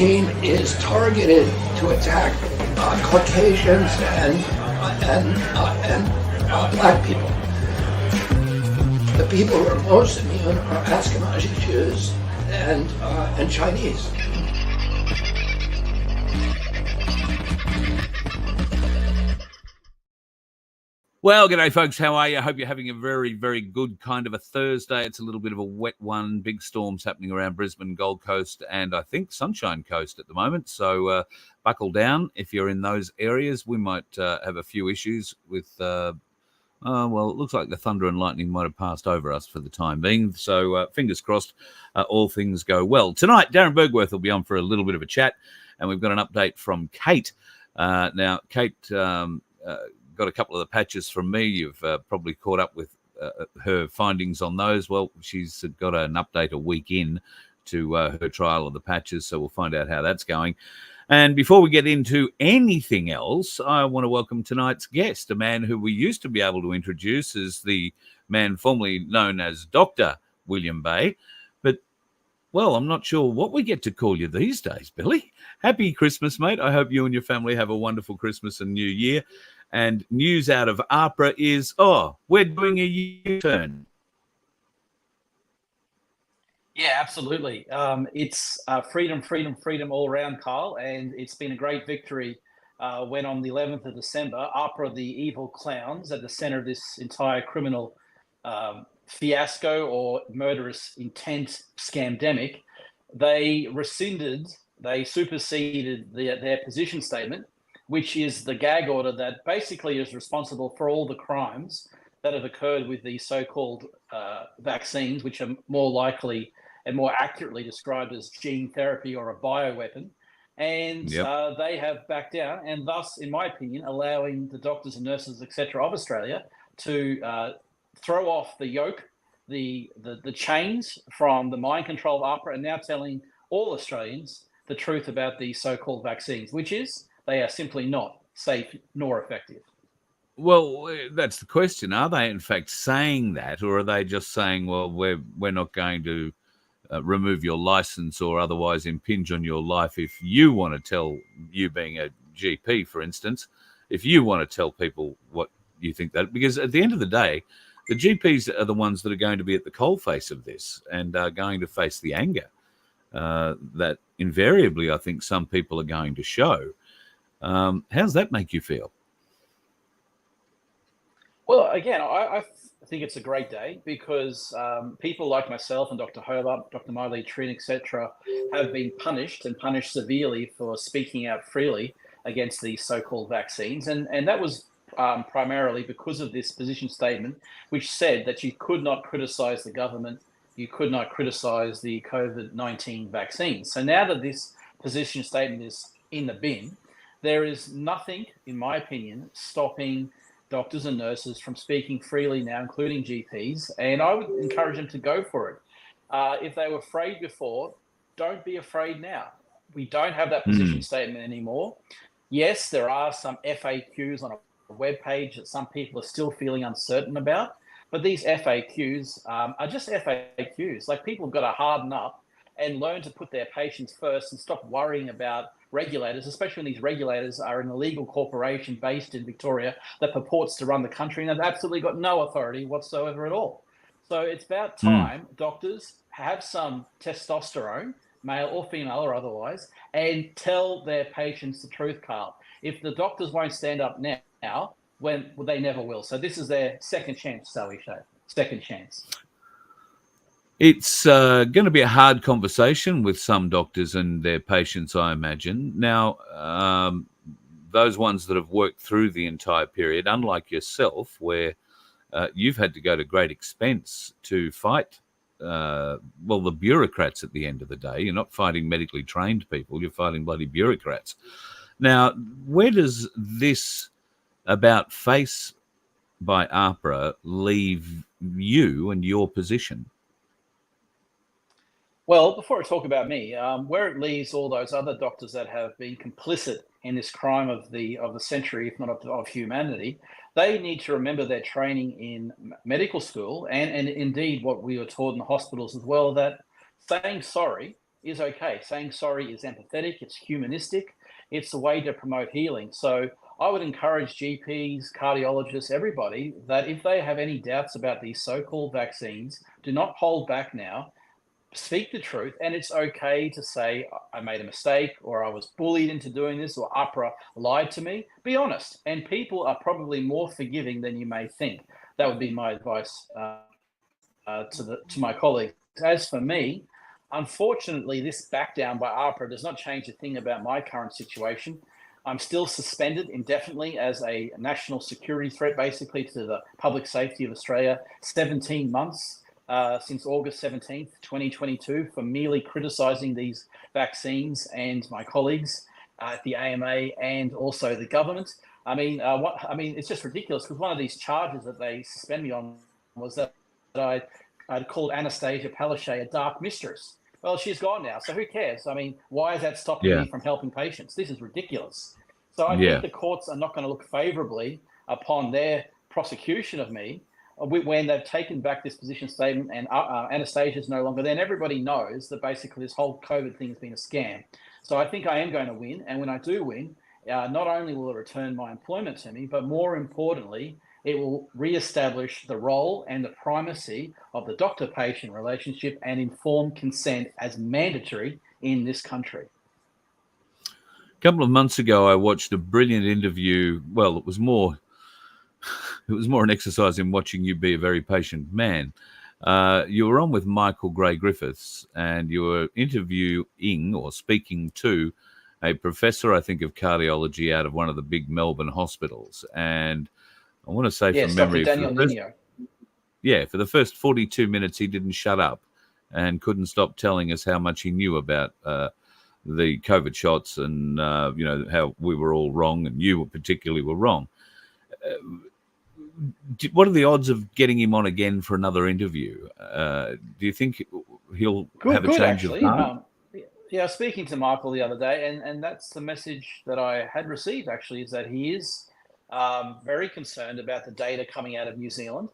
team is targeted to attack Caucasians and black people. The people who are most immune are Ashkenazi Jews and Chinese. Well, g'day folks, how are you? I hope you're having a very, very good kind of a Thursday. It's a little bit of a wet one, big storms happening around Brisbane, Gold Coast, and I think Sunshine Coast at the moment. So buckle down if you're in those areas. We might have a few issues with, well, it looks like the thunder and lightning might have passed over us for the time being. So fingers crossed, all things go well. Tonight, Darren Bergwerf will be on for a little bit of a chat, and we've got an update from Kate. Now, Kate... got a couple of the patches from me. You've probably caught up with her findings on those. Well, she's got an update a week in to her trial of the patches, so we'll find out how that's going. And before we get into anything else, I want to welcome tonight's guest, a man who we used to be able to introduce as the man formerly known as Dr. William Bay. But, well, I'm not sure what we get to call you these days, Billy. Happy Christmas, mate. I hope you and your family have a wonderful Christmas and New Year. And news out of AHPRA is, we're doing a U-turn. Yeah, absolutely. It's freedom, freedom, freedom all around, Kyle, and it's been a great victory when on the 11th of December, AHPRA, the evil clowns at the centre of this entire criminal fiasco or murderous intent scamdemic, they superseded their position statement, which is the gag order that basically is responsible for all the crimes that have occurred with the so-called vaccines, which are more likely and more accurately described as gene therapy or a bioweapon. And they have backed down, and thus, in my opinion, allowing the doctors and nurses, etc., of Australia to throw off the yoke, the chains from the mind control of AHPRA, and now telling all Australians the truth about the so-called vaccines, which is they are simply not safe nor effective. Well, that's the question. Are they in fact saying that, or are they just saying, well, we're not going to remove your license or otherwise impinge on your life if you want to tell, you being a GP, for instance, if you want to tell people what you think that, because at the end of the day, the GPs are the ones that are going to be at the coalface of this and are going to face the anger that invariably I think some people are going to show. How's that make you feel? Well, again, I think it's a great day because people like myself and Dr. Hobart, Dr. Miley Trin, etc., have been punished and punished severely for speaking out freely against these so-called vaccines. And that was primarily because of this position statement, which said that you could not criticize the government, you could not criticize the COVID-19 vaccines. So now that this position statement is in the bin, there is nothing, in my opinion, stopping doctors and nurses from speaking freely now, including GPs, and I would encourage them to go for it. If they were afraid before, don't be afraid now. We don't have that position statement anymore. Yes, there are some FAQs on a web page that some people are still feeling uncertain about, but these FAQs are just FAQs. Like, people have got to harden up and learn to put their patients first and stop worrying about regulators, especially when these regulators are an illegal corporation based in Victoria that purports to run the country and have absolutely got no authority whatsoever at all. So it's about time doctors have some testosterone, male or female or otherwise, and tell their patients the truth, Carl. If the doctors won't stand up now, they never will. So this is their second chance, Sally Shay. Second chance. It's going to be a hard conversation with some doctors and their patients, I imagine. Now, those ones that have worked through the entire period, unlike yourself, where you've had to go to great expense to fight, the bureaucrats at the end of the day. You're not fighting medically trained people, you're fighting bloody bureaucrats. Now, where does this about face by AHPRA leave you and your position? Well, before I talk about me, where it leaves all those other doctors that have been complicit in this crime of the century, if not of humanity, they need to remember their training in medical school and indeed what we were taught in the hospitals as well, that saying sorry is okay. Saying sorry is empathetic, it's humanistic, it's a way to promote healing. So I would encourage GPs, cardiologists, everybody, that if they have any doubts about these so-called vaccines, do not hold back now. Speak the truth, and it's okay to say I made a mistake, or I was bullied into doing this, or APRA lied to me. Be honest, and people are probably more forgiving than you may think. That would be my advice to my colleagues. As for me, unfortunately, this back down by APRA does not change a thing about my current situation. I'm still suspended indefinitely as a national security threat, basically, to the public safety of Australia. 17 months. Since August 17th, 2022, for merely criticising these vaccines and my colleagues at the AMA and also the government. It's just ridiculous, because one of these charges that they suspended me on was that I'd called Anastasia Palaszczuk a dark mistress. Well, she's gone now, so who cares? I mean, why is that stopping me from helping patients? This is ridiculous. So I think the courts are not going to look favourably upon their prosecution of me when they've taken back this position statement and Anastasia is no longer there. And everybody knows that basically this whole COVID thing has been a scam. So I think I am going to win. And when I do win, not only will it return my employment to me, but more importantly, it will reestablish the role and the primacy of the doctor-patient relationship and informed consent as mandatory in this country. A couple of months ago, I watched a brilliant interview. Well, it was more an exercise in watching you be a very patient man. You were on with Michael Gray Griffiths, and you were interviewing or speaking to a professor, I think, of cardiology out of one of the big Melbourne hospitals. And I want to say from memory, Dr. Daniel Nino. For the first 42 minutes, he didn't shut up and couldn't stop telling us how much he knew about the COVID shots and, how we were all wrong and you particularly were wrong. What are the odds of getting him on again for another interview? Do you think he'll have a change of heart? Speaking to Michael the other day, and that's the message that I had received, actually, is that he is very concerned about the data coming out of New Zealand.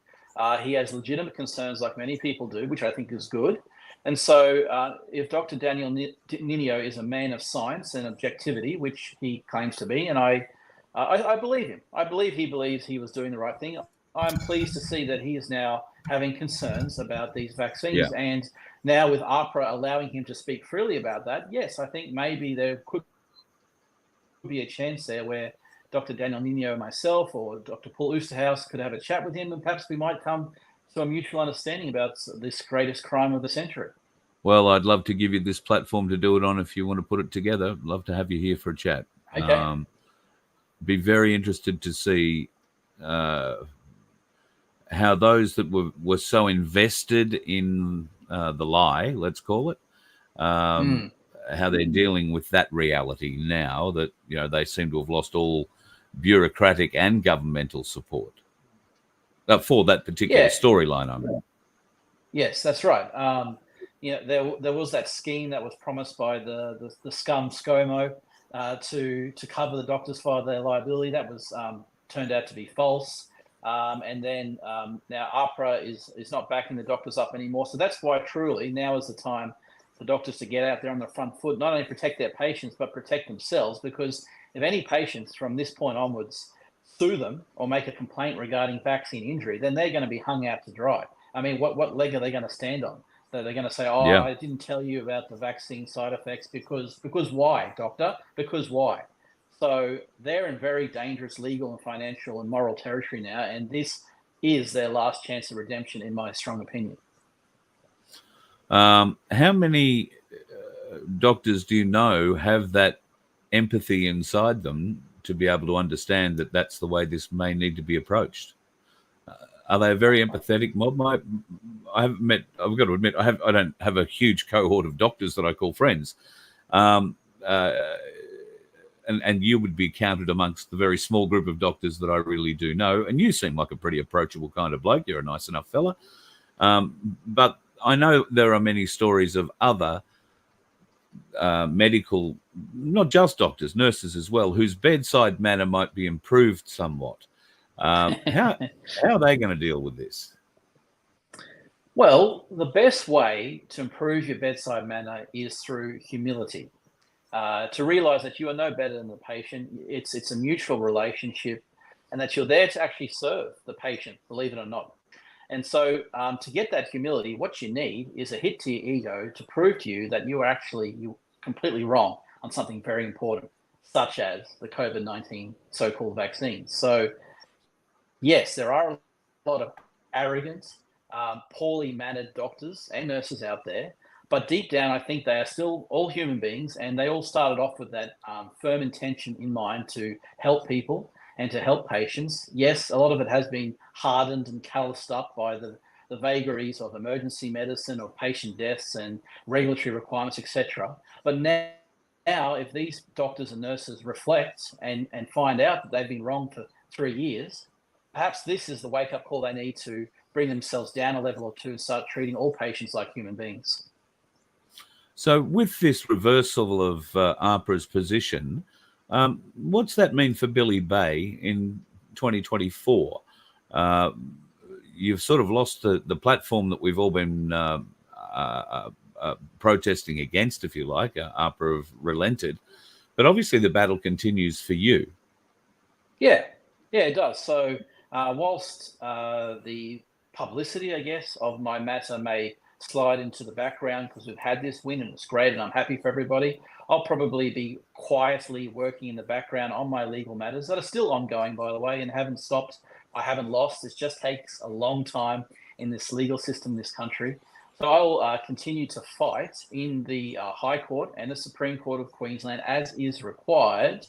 He has legitimate concerns, like many people do, which I think is good. And so if Dr. Daniel Nino is a man of science and objectivity, which he claims to be, and I believe him. I believe he believes he was doing the right thing. I'm pleased to see that he is now having concerns about these vaccines. Yeah. And now with APRA allowing him to speak freely about that, yes, I think maybe there could be a chance there where Dr. Daniel Nino and myself or Dr. Paul Oosterhuis could have a chat with him, and perhaps we might come to a mutual understanding about this greatest crime of the century. Well, I'd love to give you this platform to do it on if you want to put it together. I'd love to have you here for a chat. Okay. Be very interested to see how those that were so invested in the lie, let's call it, how they're dealing with that reality now that they seem to have lost all bureaucratic and governmental support for that particular storyline. I mean, yes, that's right. There was that scheme that was promised by the scum ScoMo to cover the doctors for their liability. That was turned out to be false. And then now APRA is not backing the doctors up anymore. So that's why truly now is the time for doctors to get out there on the front foot, not only protect their patients, but protect themselves. Because if any patients from this point onwards sue them or make a complaint regarding vaccine injury, then they're going to be hung out to dry. I mean, what leg are they going to stand on? So they're going to say, I didn't tell you about the vaccine side effects because why, doctor? Because why? So they're in very dangerous legal and financial and moral territory now, and this is their last chance of redemption, in my strong opinion. How many doctors do you know have that empathy inside them to be able to understand that that's the way this may need to be approached? Are they a very empathetic mob? I haven't met. I've got to admit, I don't have a huge cohort of doctors that I call friends, and you would be counted amongst the very small group of doctors that I really do know. And you seem like a pretty approachable kind of bloke. You're a nice enough fella, but I know there are many stories of other medical, not just doctors, nurses as well, whose bedside manner might be improved somewhat. How are they going to deal with this? Well, the best way to improve your bedside manner is through humility. To realize that you are no better than the patient. It's a mutual relationship, and that you're there to actually serve the patient, believe it or not. And so, to get that humility, what you need is a hit to your ego to prove to you that you completely wrong on something very important, such as the COVID-19 so-called vaccines. So, yes, there are a lot of arrogant, poorly mannered doctors and nurses out there, but deep down, I think they are still all human beings, and they all started off with that firm intention in mind to help people and to help patients. Yes, a lot of it has been hardened and calloused up by the vagaries of emergency medicine, of patient deaths and regulatory requirements, etc. But now, if these doctors and nurses reflect and find out that they've been wrong for 3 years, perhaps this is the wake up call they need to bring themselves down a level or two and start treating all patients like human beings. So with this reversal of AHPRA's position, what's that mean for Billy Bay in 2024? You've sort of lost the platform that we've all been protesting against, if you like. AHPRA have relented. But obviously the battle continues for you. Yeah, it does. So whilst the publicity, I guess, of my matter may slide into the background because we've had this win and it's great and I'm happy for everybody, I'll probably be quietly working in the background on my legal matters that are still ongoing, by the way, and haven't stopped. I haven't lost. It just takes a long time in this legal system in this country. So I'll continue to fight in the High Court and the Supreme Court of Queensland as is required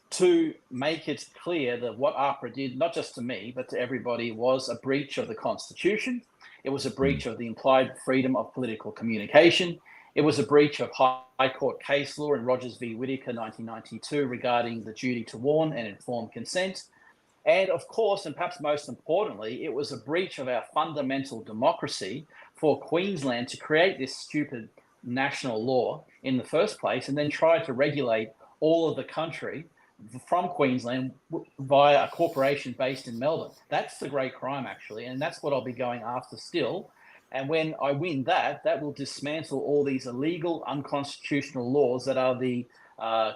to make it clear that what AHPRA did, not just to me, but to everybody, was a breach of the Constitution. It was a breach of the implied freedom of political communication. It was a breach of High Court case law in Rogers v. Whittaker 1992 regarding the duty to warn and informed consent. And of course, and perhaps most importantly, it was a breach of our fundamental democracy for Queensland to create this stupid national law in the first place and then try to regulate all of the country from Queensland via a corporation based in Melbourne. That's the great crime, actually, and that's what I'll be going after still. And when I win that, that will dismantle all these illegal, unconstitutional laws that are the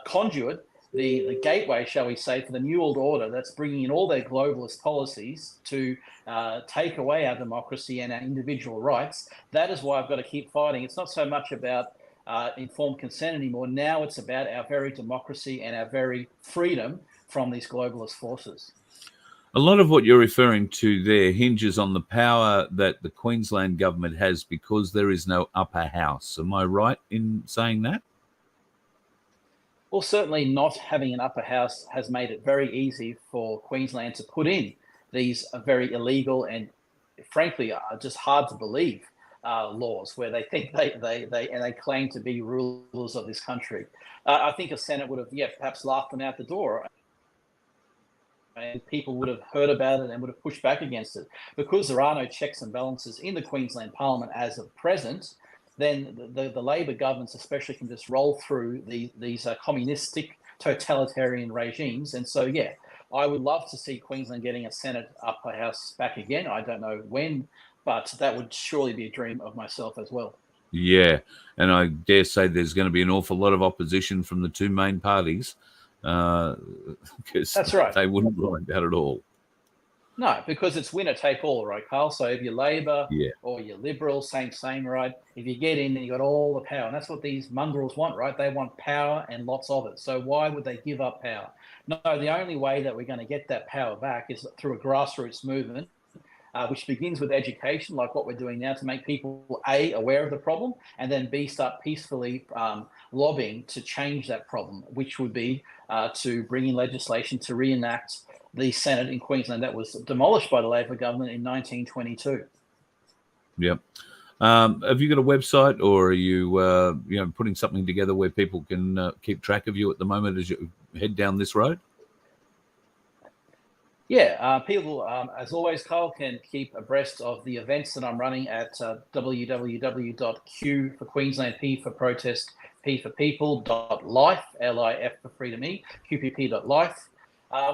conduit, the gateway, shall we say, for the New World Order that's bringing in all their globalist policies to take away our democracy and our individual rights. That is why I've got to keep fighting. It's not so much about informed consent anymore. Now it's about our very democracy and our very freedom from these globalist forces. A lot of what you're referring to there hinges on the power that the Queensland government has because there is no upper house. Am I right in saying that? Well, certainly not having an upper house has made it very easy for Queensland to put in these very illegal and frankly just hard to believe laws where they think they claim to be rulers of this country. I think a Senate would have, perhaps laughed them out the door, and people would have heard about it and would have pushed back against it. Because there are no checks and balances in the Queensland Parliament as of present, then the Labor governments especially can just roll through these communistic totalitarian regimes. And so, I would love to see Queensland getting a Senate upper house back again. I don't know when, but that would surely be a dream of myself as well. Yeah, and I dare say there's going to be an awful lot of opposition from the two main parties because that's right. They wouldn't like that at all. No, because it's winner take all, right, Carl? So if you're Labor or you're Liberal, same, right? If you get in, then you got all the power. And that's what these mongrels want, right? They want power and lots of it. So why would they give up power? No, the only way that we're going to get that power back is through a grassroots movement, which begins with education, like what we're doing now, to make people, A, aware of the problem, and then B, start peacefully lobbying to change that problem, which would be to bring in legislation to reenact the Senate in Queensland that was demolished by the Labor government in 1922. Yep. Have you got a website, or are you putting something together where people can keep track of you at the moment as you head down this road? Yeah, people, as always, Carl, can keep abreast of the events that I'm running at www.q for Queensland, P for protest, P for people.life, LIF for freedom E, QPP.life.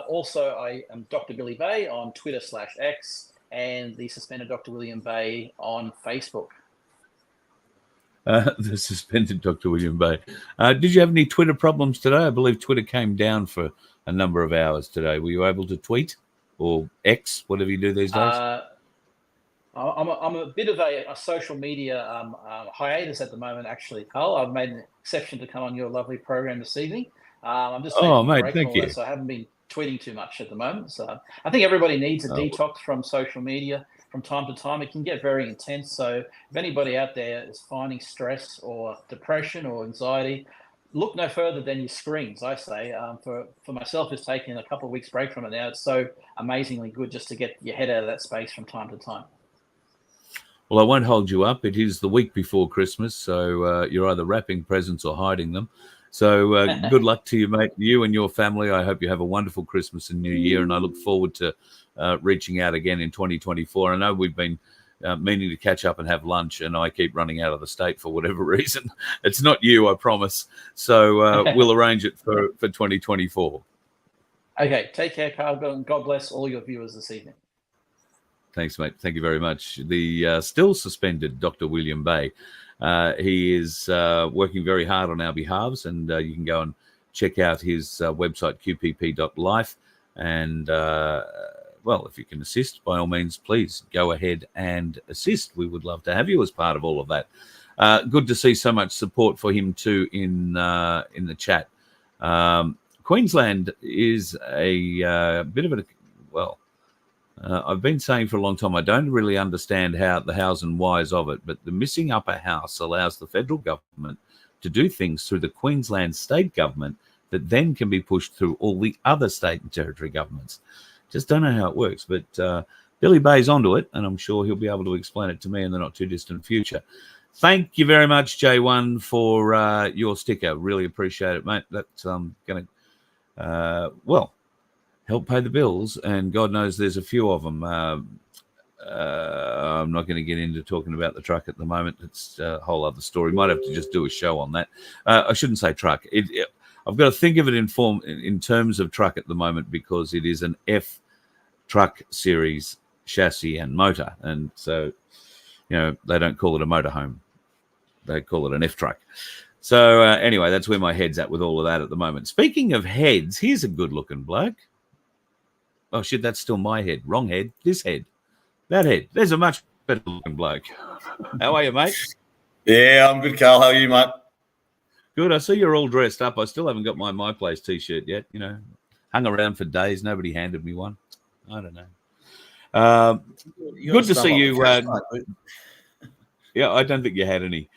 Also, I am Dr. Billy Bay on Twitter/X, and the suspended Dr. William Bay on Facebook. The suspended Dr. William Bay. Did you have any Twitter problems today? I believe Twitter came down for a number of hours today. Were you able to tweet or X, whatever you do these days? I'm a bit of a social media hiatus at the moment, actually, Carl. I've made an exception to come on your lovely program this evening. I'm just taking a break from all that, so I haven't been tweeting too much at the moment. So I think everybody needs a detox from social media from time to time. It can get very intense. So if anybody out there is finding stress or depression or anxiety, look no further than your screens, I say. For myself, it's taking a couple of weeks break from it now. It's so amazingly good just to get your head out of that space from time to time. Well, I won't hold you up. It is the week before Christmas, so you're either wrapping presents or hiding them. So good luck to you, mate, you and your family. I hope you have a wonderful Christmas and New Year, and I look forward to reaching out again in 2024. I know we've been meaning to catch up and have lunch, and I keep running out of the state for whatever reason. It's not you, I promise. So we'll arrange it for 2024. Okay, take care, Carl, and God bless all your viewers this evening. Thanks, mate. Thank you very much. The still suspended Dr. William Bay. He is working very hard on our behalves, and you can go and check out his website, qpp.life. And, well, if you can assist, by all means, please go ahead and assist. We would love to have you as part of all of that. Good to see so much support for him, too, in the chat. Queensland is a bit of I've been saying for a long time, I don't really understand how the hows and whys of it, but the missing upper house allows the federal government to do things through the Queensland state government that then can be pushed through all the other state and territory governments. Just don't know how it works, but Billy Bay's onto it, and I'm sure he'll be able to explain it to me in the not too distant future. Thank you very much, J1, for your sticker. Really appreciate it, mate. That's going to, help pay the bills, and God knows there's a few of them. I'm not going to get into talking about the truck at the moment. It's a whole other story. Might have to just do a show on that. I shouldn't say truck. I've got to think of it in terms of truck at the moment, because it is an F truck series chassis and motor, and so they don't call it a motorhome. They call it an F truck. So anyway, that's where my head's at with all of that at the moment. Speaking of heads, here's a good-looking bloke. Oh, shit, that's still my head. Wrong head. This head. That head. There's a much better looking bloke. How are you, mate? Yeah, I'm good, Carl. How are you, mate? Good. I see you're all dressed up. I still haven't got my place T-shirt yet. Hung around for days. Nobody handed me one. I don't know. Good to see you. Yeah, I don't think you had any.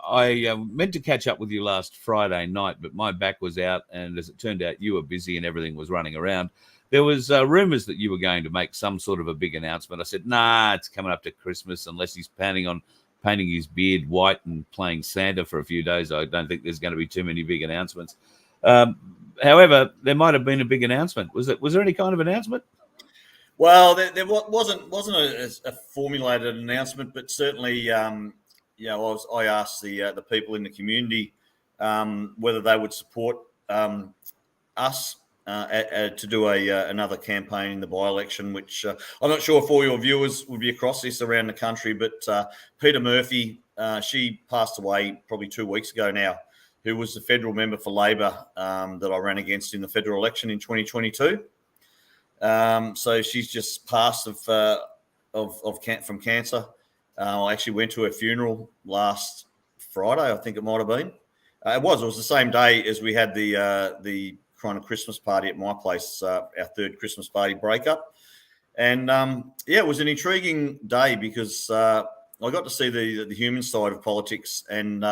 I meant to catch up with you last Friday night, but my back was out, and as it turned out, you were busy and everything was running around. There was rumours that you were going to make some sort of a big announcement. I said, nah, it's coming up to Christmas. Unless he's planning on painting his beard white and playing Santa for a few days, I don't think there's going to be too many big announcements. However, there might have been a big announcement. Was there any kind of announcement? Well, there wasn't a formulated announcement, but certainly, I asked the people in the community whether they would support us to do another campaign in the by-election, which I'm not sure if all your viewers would be across this around the country, but Peter Murphy, she passed away probably 2 weeks ago now, who was the federal member for Labor that I ran against in the federal election in 2022. So she's just passed from cancer. I actually went to her funeral last Friday, I think it might have been. It was the same day as we had the kind of Christmas party at my place, our third Christmas party breakup. And it was an intriguing day because I got to see the human side of politics, and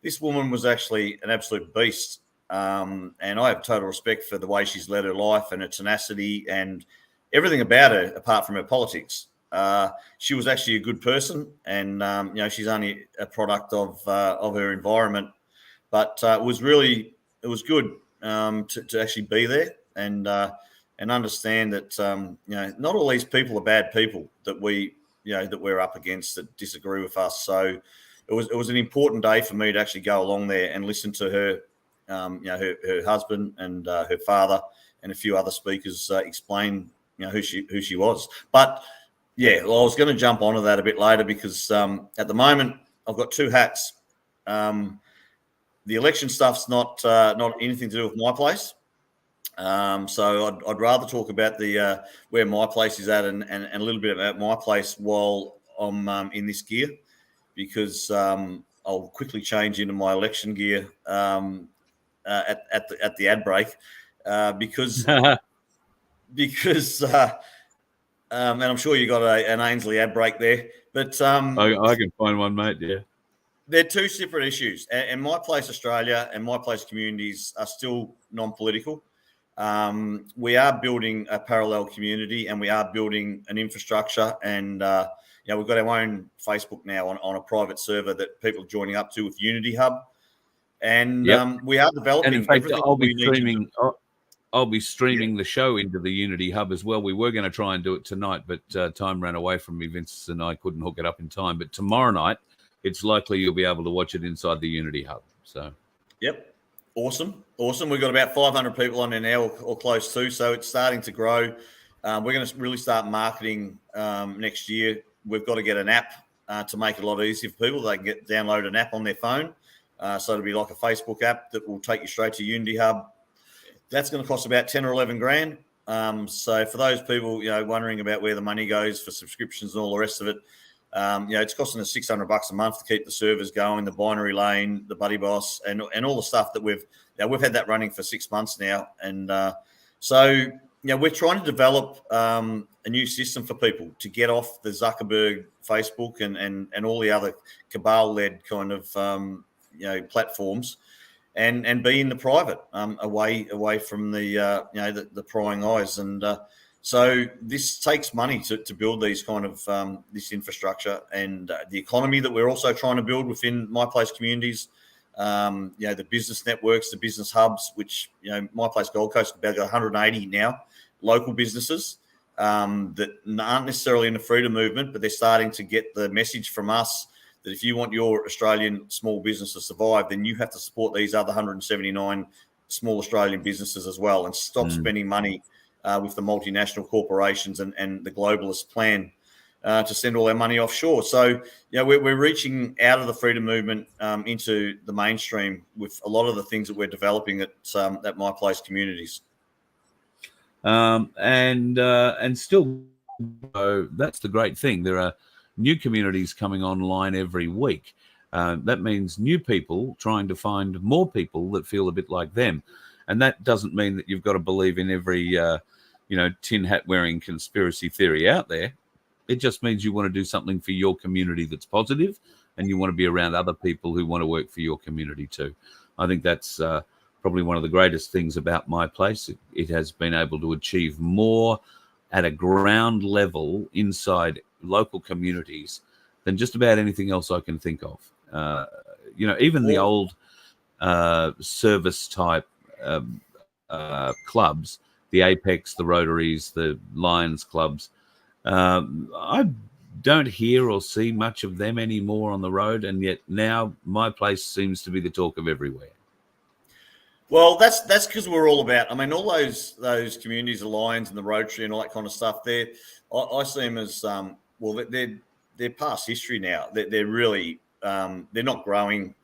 this woman was actually an absolute beast. And I have total respect for the way she's led her life and her tenacity and everything about her, apart from her politics. She was actually a good person, and she's only a product of her environment. But it was good to actually be there and understand that not all these people are bad people that we're up against that disagree with us. So it was an important day for me to actually go along there and listen to her her husband and her father and a few other speakers explain, who she was. But yeah, well, I was going to jump onto that a bit later because at the moment I've got two hats. The election stuff's not anything to do with my place. So I'd rather talk about the where my place is at and a little bit about my place while I'm in this gear, because I'll quickly change into my election gear at the ad break because and I'm sure you got an Ainsley ad break there, but I can find one, mate. Yeah. They're two separate issues, and My Place Australia and My Place communities are still non-political. We are building a parallel community, and we are building an infrastructure, and we've got our own Facebook now on a private server that people are joining up to with Unity Hub, and we are developing. And in fact, everything I'll be we need to streaming. do. I'll be streaming the show into the Unity Hub as well. We were going to try and do it tonight, but time ran away from me. Vince and I couldn't hook it up in time. But tomorrow night, it's likely you'll be able to watch it inside the Unity Hub. So, yep, awesome. We've got about 500 people on there now, or close to. So it's starting to grow. We're going to really start marketing next year. We've got to get an app to make it a lot easier for people. They can download an app on their phone. So it'll be like a Facebook app that will take you straight to Unity Hub. That's going to cost about 10 or 11 grand. So for those people, wondering about where the money goes for subscriptions and all the rest of it, it's costing us $600 a month to keep the servers going, the binary lane, the buddy boss, and all the stuff that we've had that running for 6 months now. And so we're trying to develop a new system for people to get off the Zuckerberg Facebook and all the other cabal-led kind of platforms. And be in the private, away from the prying eyes, and so this takes money to build these kind of this infrastructure and the economy that we're also trying to build within My Place communities. The business networks, the business hubs, which My Place Gold Coast about 180 now local businesses that aren't necessarily in the freedom movement, but they're starting to get the message from us that if you want your Australian small business to survive, then you have to support these other 179 small Australian businesses as well, and stop spending money with the multinational corporations and the globalist plan to send all our money offshore. So, we're reaching out of the freedom movement into the mainstream with a lot of the things that we're developing at My Place communities. And still, that's the great thing. There are new communities coming online every week. That means new people trying to find more people that feel a bit like them. And that doesn't mean that you've got to believe in every, tin hat wearing conspiracy theory out there. It just means you want to do something for your community that's positive, and you want to be around other people who want to work for your community too. I think that's probably one of the greatest things about My Place. It has been able to achieve more at a ground level inside local communities than just about anything else I can think of. Even the old service type clubs, the Apex, the Rotaries, the Lions clubs, I don't hear or see much of them anymore on the road, and yet now My Place seems to be the talk of everywhere. Well, that's because we're all about. I mean, all those communities, the Lions and the Rotary and all that kind of stuff. I see them as they're past history now. They're really they're not growing.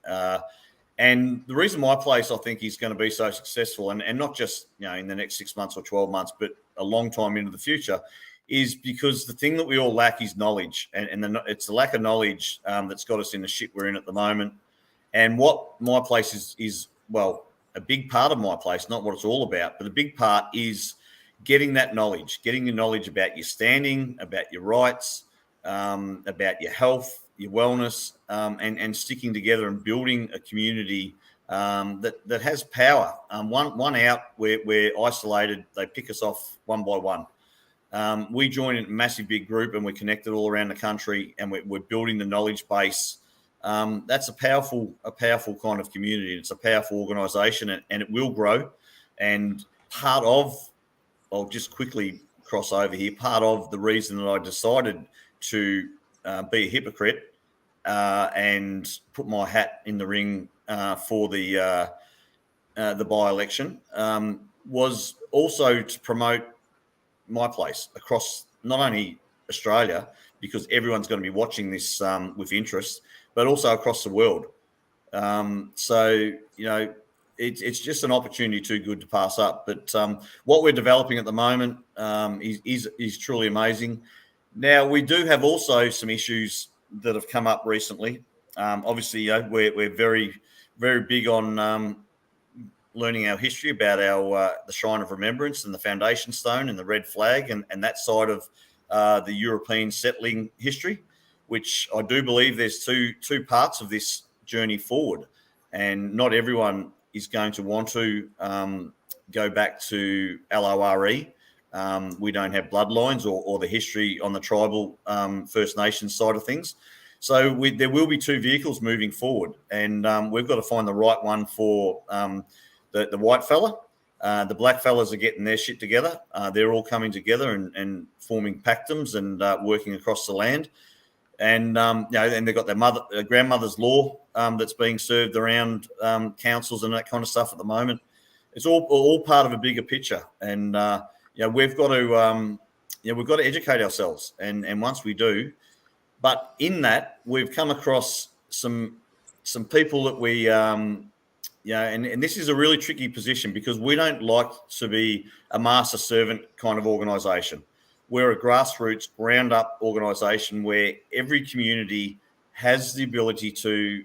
And the reason My Place, I think, is going to be so successful, and not just in the next 6 months or 12 months, but a long time into the future, is because the thing that we all lack is knowledge, and it's the lack of knowledge that's got us in the shit we're in at the moment. And what My Place is a big part of My Place, not what it's all about, but a big part is getting that knowledge, getting the knowledge about your standing, about your rights, about your health, your wellness, and sticking together and building a community that has power. One out, we're isolated. They pick us off one by one. We join a massive big group, and we're connected all around the country, and we're building the knowledge base. That's a powerful kind of community. It's a powerful organisation, and it will grow. And I'll just quickly cross over here. Part of the reason that I decided to be a hypocrite and put my hat in the ring for the the by-election was also to promote my place across not only Australia, because everyone's going to be watching this with interest, but also across the world. So, it's just an opportunity too good to pass up. But what we're developing at the moment is truly amazing. Now, we do have also some issues that have come up recently. Obviously, we're very, very big on learning our history about our the Shrine of Remembrance and the foundation stone and the red flag and that side of the European settling history, which I do believe there's two parts of this journey forward, and not everyone is going to want to go back to LORE. We don't have bloodlines or the history on the tribal First Nations side of things. So there will be two vehicles moving forward, and we've got to find the right one for the white fella. The black fellas are getting their shit together. They're all coming together and forming pactums and working across the land. And and they've got their grandmother's law that's being served around councils and that kind of stuff at the moment. It's all part of a bigger picture, and we've got to educate ourselves. And once we do, but in that we've come across some people that we and this is a really tricky position because we don't like to be a master servant kind of organisation. We're a grassroots, ground-up organisation where every community has the ability to,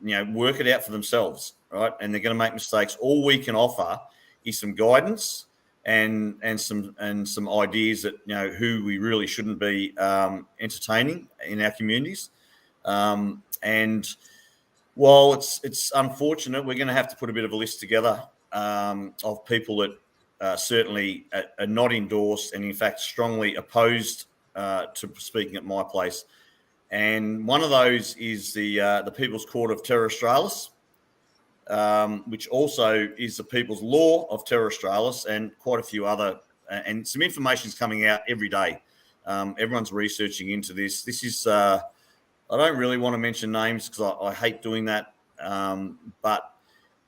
work it out for themselves, right? And they're going to make mistakes. All we can offer is some guidance and some ideas that who we really shouldn't be entertaining in our communities. And while it's unfortunate, we're going to have to put a bit of a list together of people that certainly are not endorsed and in fact strongly opposed to speaking at my place. And one of those is the People's Court of Terra Australis, which also is the People's Law of Terra Australis, and quite a few other, and some information is coming out every day. Everyone's researching into this. This is, I don't really want to mention names because I hate doing that, but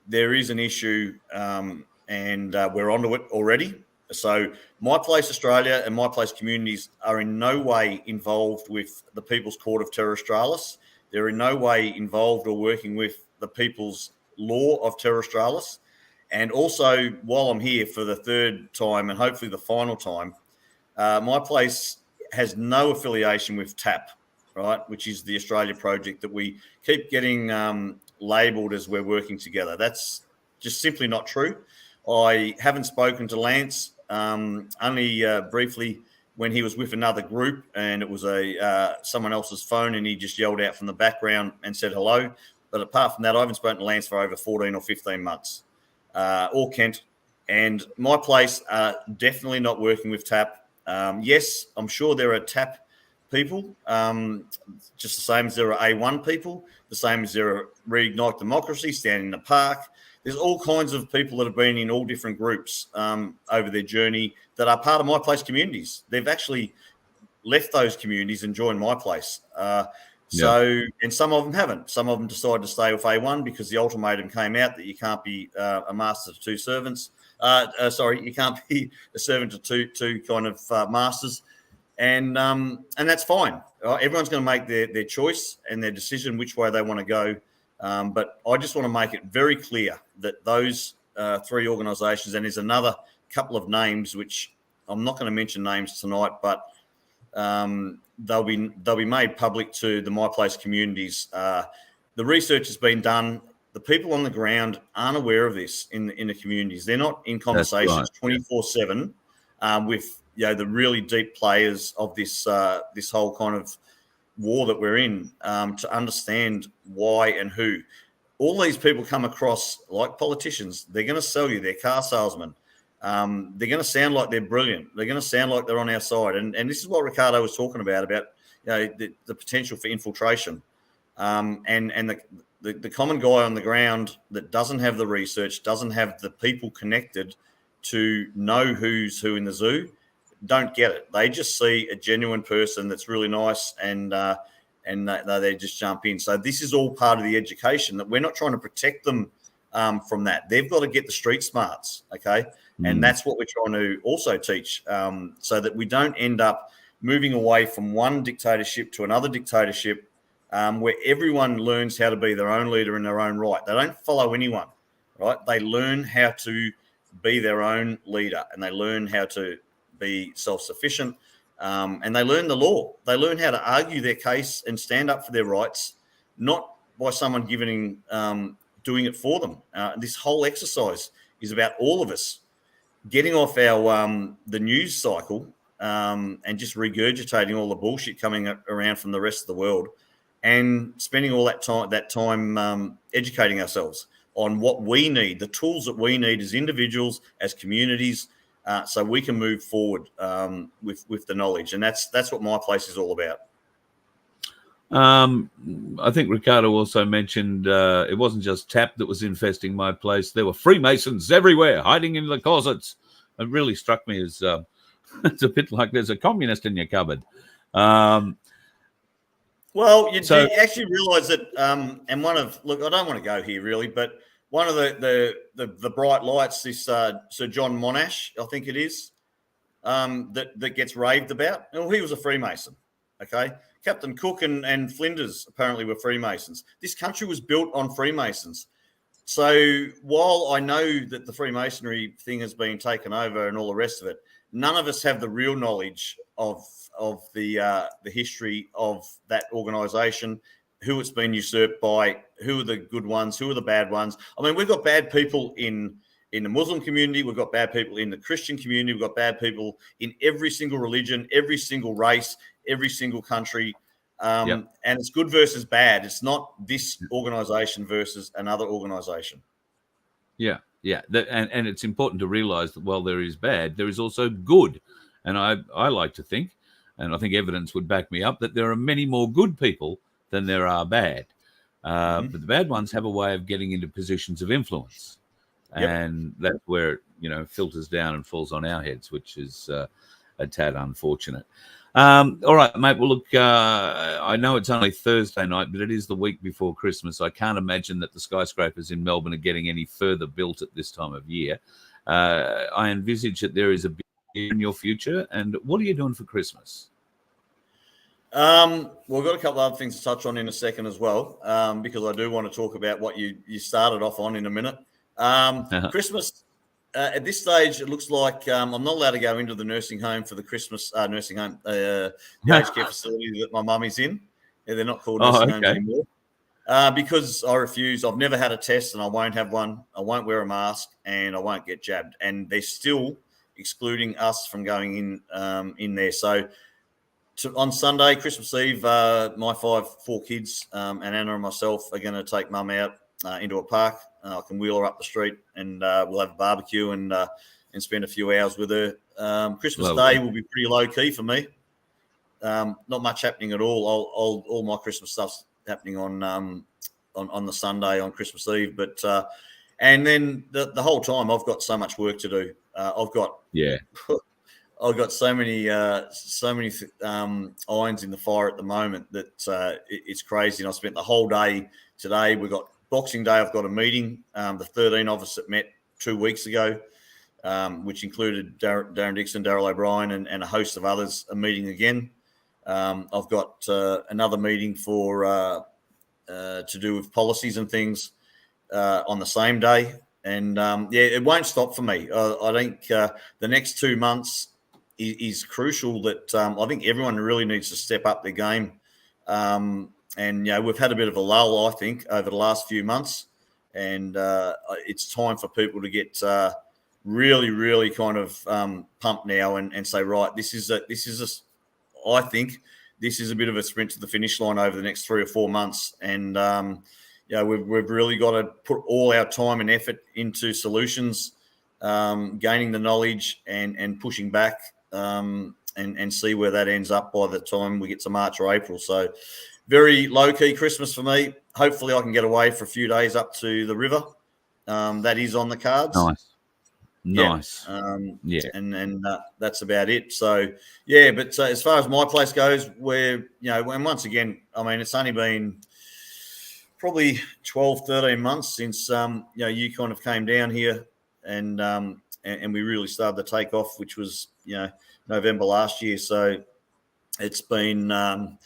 there is an issue and we're onto it already. So My Place Australia and My Place communities are in no way involved with the People's Court of Terra Australis. They're in no way involved or working with the People's Law of Terra Australis. And also, while I'm here for the third time and hopefully the final time, My Place has no affiliation with TAP, right, which is the Australia project that we keep getting labelled as we're working together. That's just simply not true. I haven't spoken to Lance only briefly when he was with another group, and it was someone else's phone, and he just yelled out from the background and said hello. But apart from that, I haven't spoken to Lance for over 14 or 15 months, or Kent. And My Place definitely not working with TAP. Yes, I'm sure there are TAP people, just the same as there are A1 people, the same as there are Reignite Democracy, Stand in the Park. There's all kinds of people that have been in all different groups over their journey that are part of My Place communities. They've actually left those communities and joined My Place. So, and some of them haven't. Some of them decided to stay with A1 because the ultimatum came out that you can't be a master to two servants. You can't be a servant to two kind of masters. And that's fine. Everyone's going to make their choice and their decision which way they want to go. But I just want to make it very clear that those three organisations, and there's another couple of names which I'm not going to mention names tonight, but they'll be made public to the My Place communities. The research has been done. The people on the ground aren't aware of this in the communities. They're not in conversations 24/7 with the really deep players of this whole kind of war that we're in, to understand why and who. All these people come across like politicians. They're going to sell you. They're car salesmen. They're going to sound like they're brilliant. They're going to sound like they're on our side. And this is what Ricardo was talking about the potential for infiltration. And the common guy on the ground that doesn't have the research, doesn't have the people connected to know who's who in the zoo, don't get it. They just see a genuine person that's really nice and they just jump in. So this is all part of the education, that we're not trying to protect them from that. They've got to get the street smarts, okay? And that's what we're trying to also teach, so that we don't end up moving away from one dictatorship to another dictatorship, where everyone learns how to be their own leader in their own right. They don't follow anyone, right? They learn how to be their own leader, and they learn how to be self-sufficient, and they learn the law. They learn how to argue their case and stand up for their rights, not by someone doing it for them. This whole exercise is about all of us getting off the news cycle and just regurgitating all the bullshit coming around from the rest of the world, and spending all that time educating ourselves on what we need, the tools that we need as individuals, as communities, so we can move forward with the knowledge. And that's what my place is all about. I think Ricardo also mentioned it wasn't just TAP that was infesting my place. There were Freemasons everywhere, hiding in the closets. It really struck me as it's a bit like there's a communist in your cupboard. Well, you actually realise that, and look, I don't want to go here really, but one of the bright lights, this Sir John Monash, I think it is, that gets raved about. Well, he was a Freemason, okay? Captain Cook and Flinders apparently were Freemasons. This country was built on Freemasons. So while I know that the Freemasonry thing has been taken over and all the rest of it, none of us have the real knowledge of the history of that organisation, who it's been usurped by, who are the good ones, who are the bad ones. I mean, we've got bad people in the Muslim community, we've got bad people in the Christian community, we've got bad people in every single religion, every single race, every single country. And it's good versus bad. It's not this organisation versus another organisation. Yeah. And it's important to realise that while there is bad, there is also good. And I like to think, and I think evidence would back me up, that there are many more good people than there are bad. But the bad ones have a way of getting into positions of influence. And that's where it filters down and falls on our heads, which is a tad unfortunate. All right, mate. Well, look, I know it's only Thursday night, but it is the week before Christmas. I can't imagine that the skyscrapers in Melbourne are getting any further built at this time of year. I envisage that there is a bit in your future. And what are you doing for Christmas? We've got a couple of other things to touch on in a second as well, because I do want to talk about what you started off on in a minute. Christmas. At this stage, it looks like I'm not allowed to go into the nursing home for the Christmas nursing home, the aged care facility that my mum is in. Yeah, they're not called nursing homes anymore, because I refuse. I've never had a test, and I won't have one. I won't wear a mask, and I won't get jabbed. And they're still excluding us from going in there. So on Sunday, Christmas Eve, my four kids and Anna and myself are going to take mum out into a park. I can wheel her up the street, and we'll have a barbecue and spend a few hours with her. Christmas Day will be pretty low key for me. Not much happening at all. All my Christmas stuff's happening on the Sunday on Christmas Eve. But and then the whole time I've got so much work to do. I've got so many irons in the fire at the moment that it's crazy. And I spent the whole day today. We've got Boxing Day. I've got a meeting. The 13 of us that met 2 weeks ago, which included Darren Dixon, Daryl O'Brien, and a host of others, a meeting again. I've got another meeting to do with policies and things on the same day. And it won't stop for me. I think the next 2 months is crucial. That I think everyone really needs to step up their game. And we've had a bit of a lull, I think, over the last few months, and it's time for people to get really, really kind of pumped now and say, right, I think this is a bit of a sprint to the finish line over the next 3 or 4 months, and we've really got to put all our time and effort into solutions, gaining the knowledge and pushing back, and see where that ends up by the time we get to March or April. So very low-key Christmas for me. Hopefully I can get away for a few days up to the river. That is on the cards. Nice. And that's about it. So, but as far as my place goes, and once again, I mean, it's only been probably 12, 13 months since you kind of came down here and we really started to take off, which was November last year. So it's been a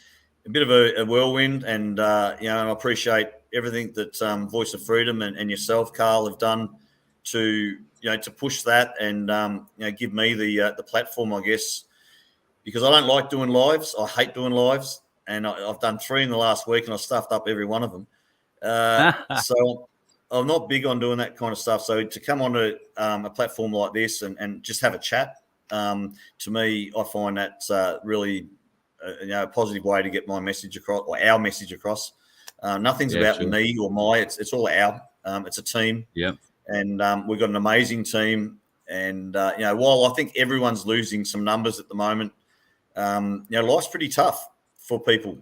bit of a whirlwind, and and I appreciate everything that Voice of Freedom and yourself, Carl, have done to push that and give me the platform, I guess, because I don't like doing lives. I hate doing lives, and I've done 3 in the last week, and I stuffed up every one of them. So I'm not big on doing that kind of stuff. So to come onto a platform like this and just have a chat, to me, I find that's really a positive way to get my message across, or our message across. Nothing's about me or my. It's all our. It's a team. Yeah. And we've got an amazing team. And while I think everyone's losing some numbers at the moment, life's pretty tough for people,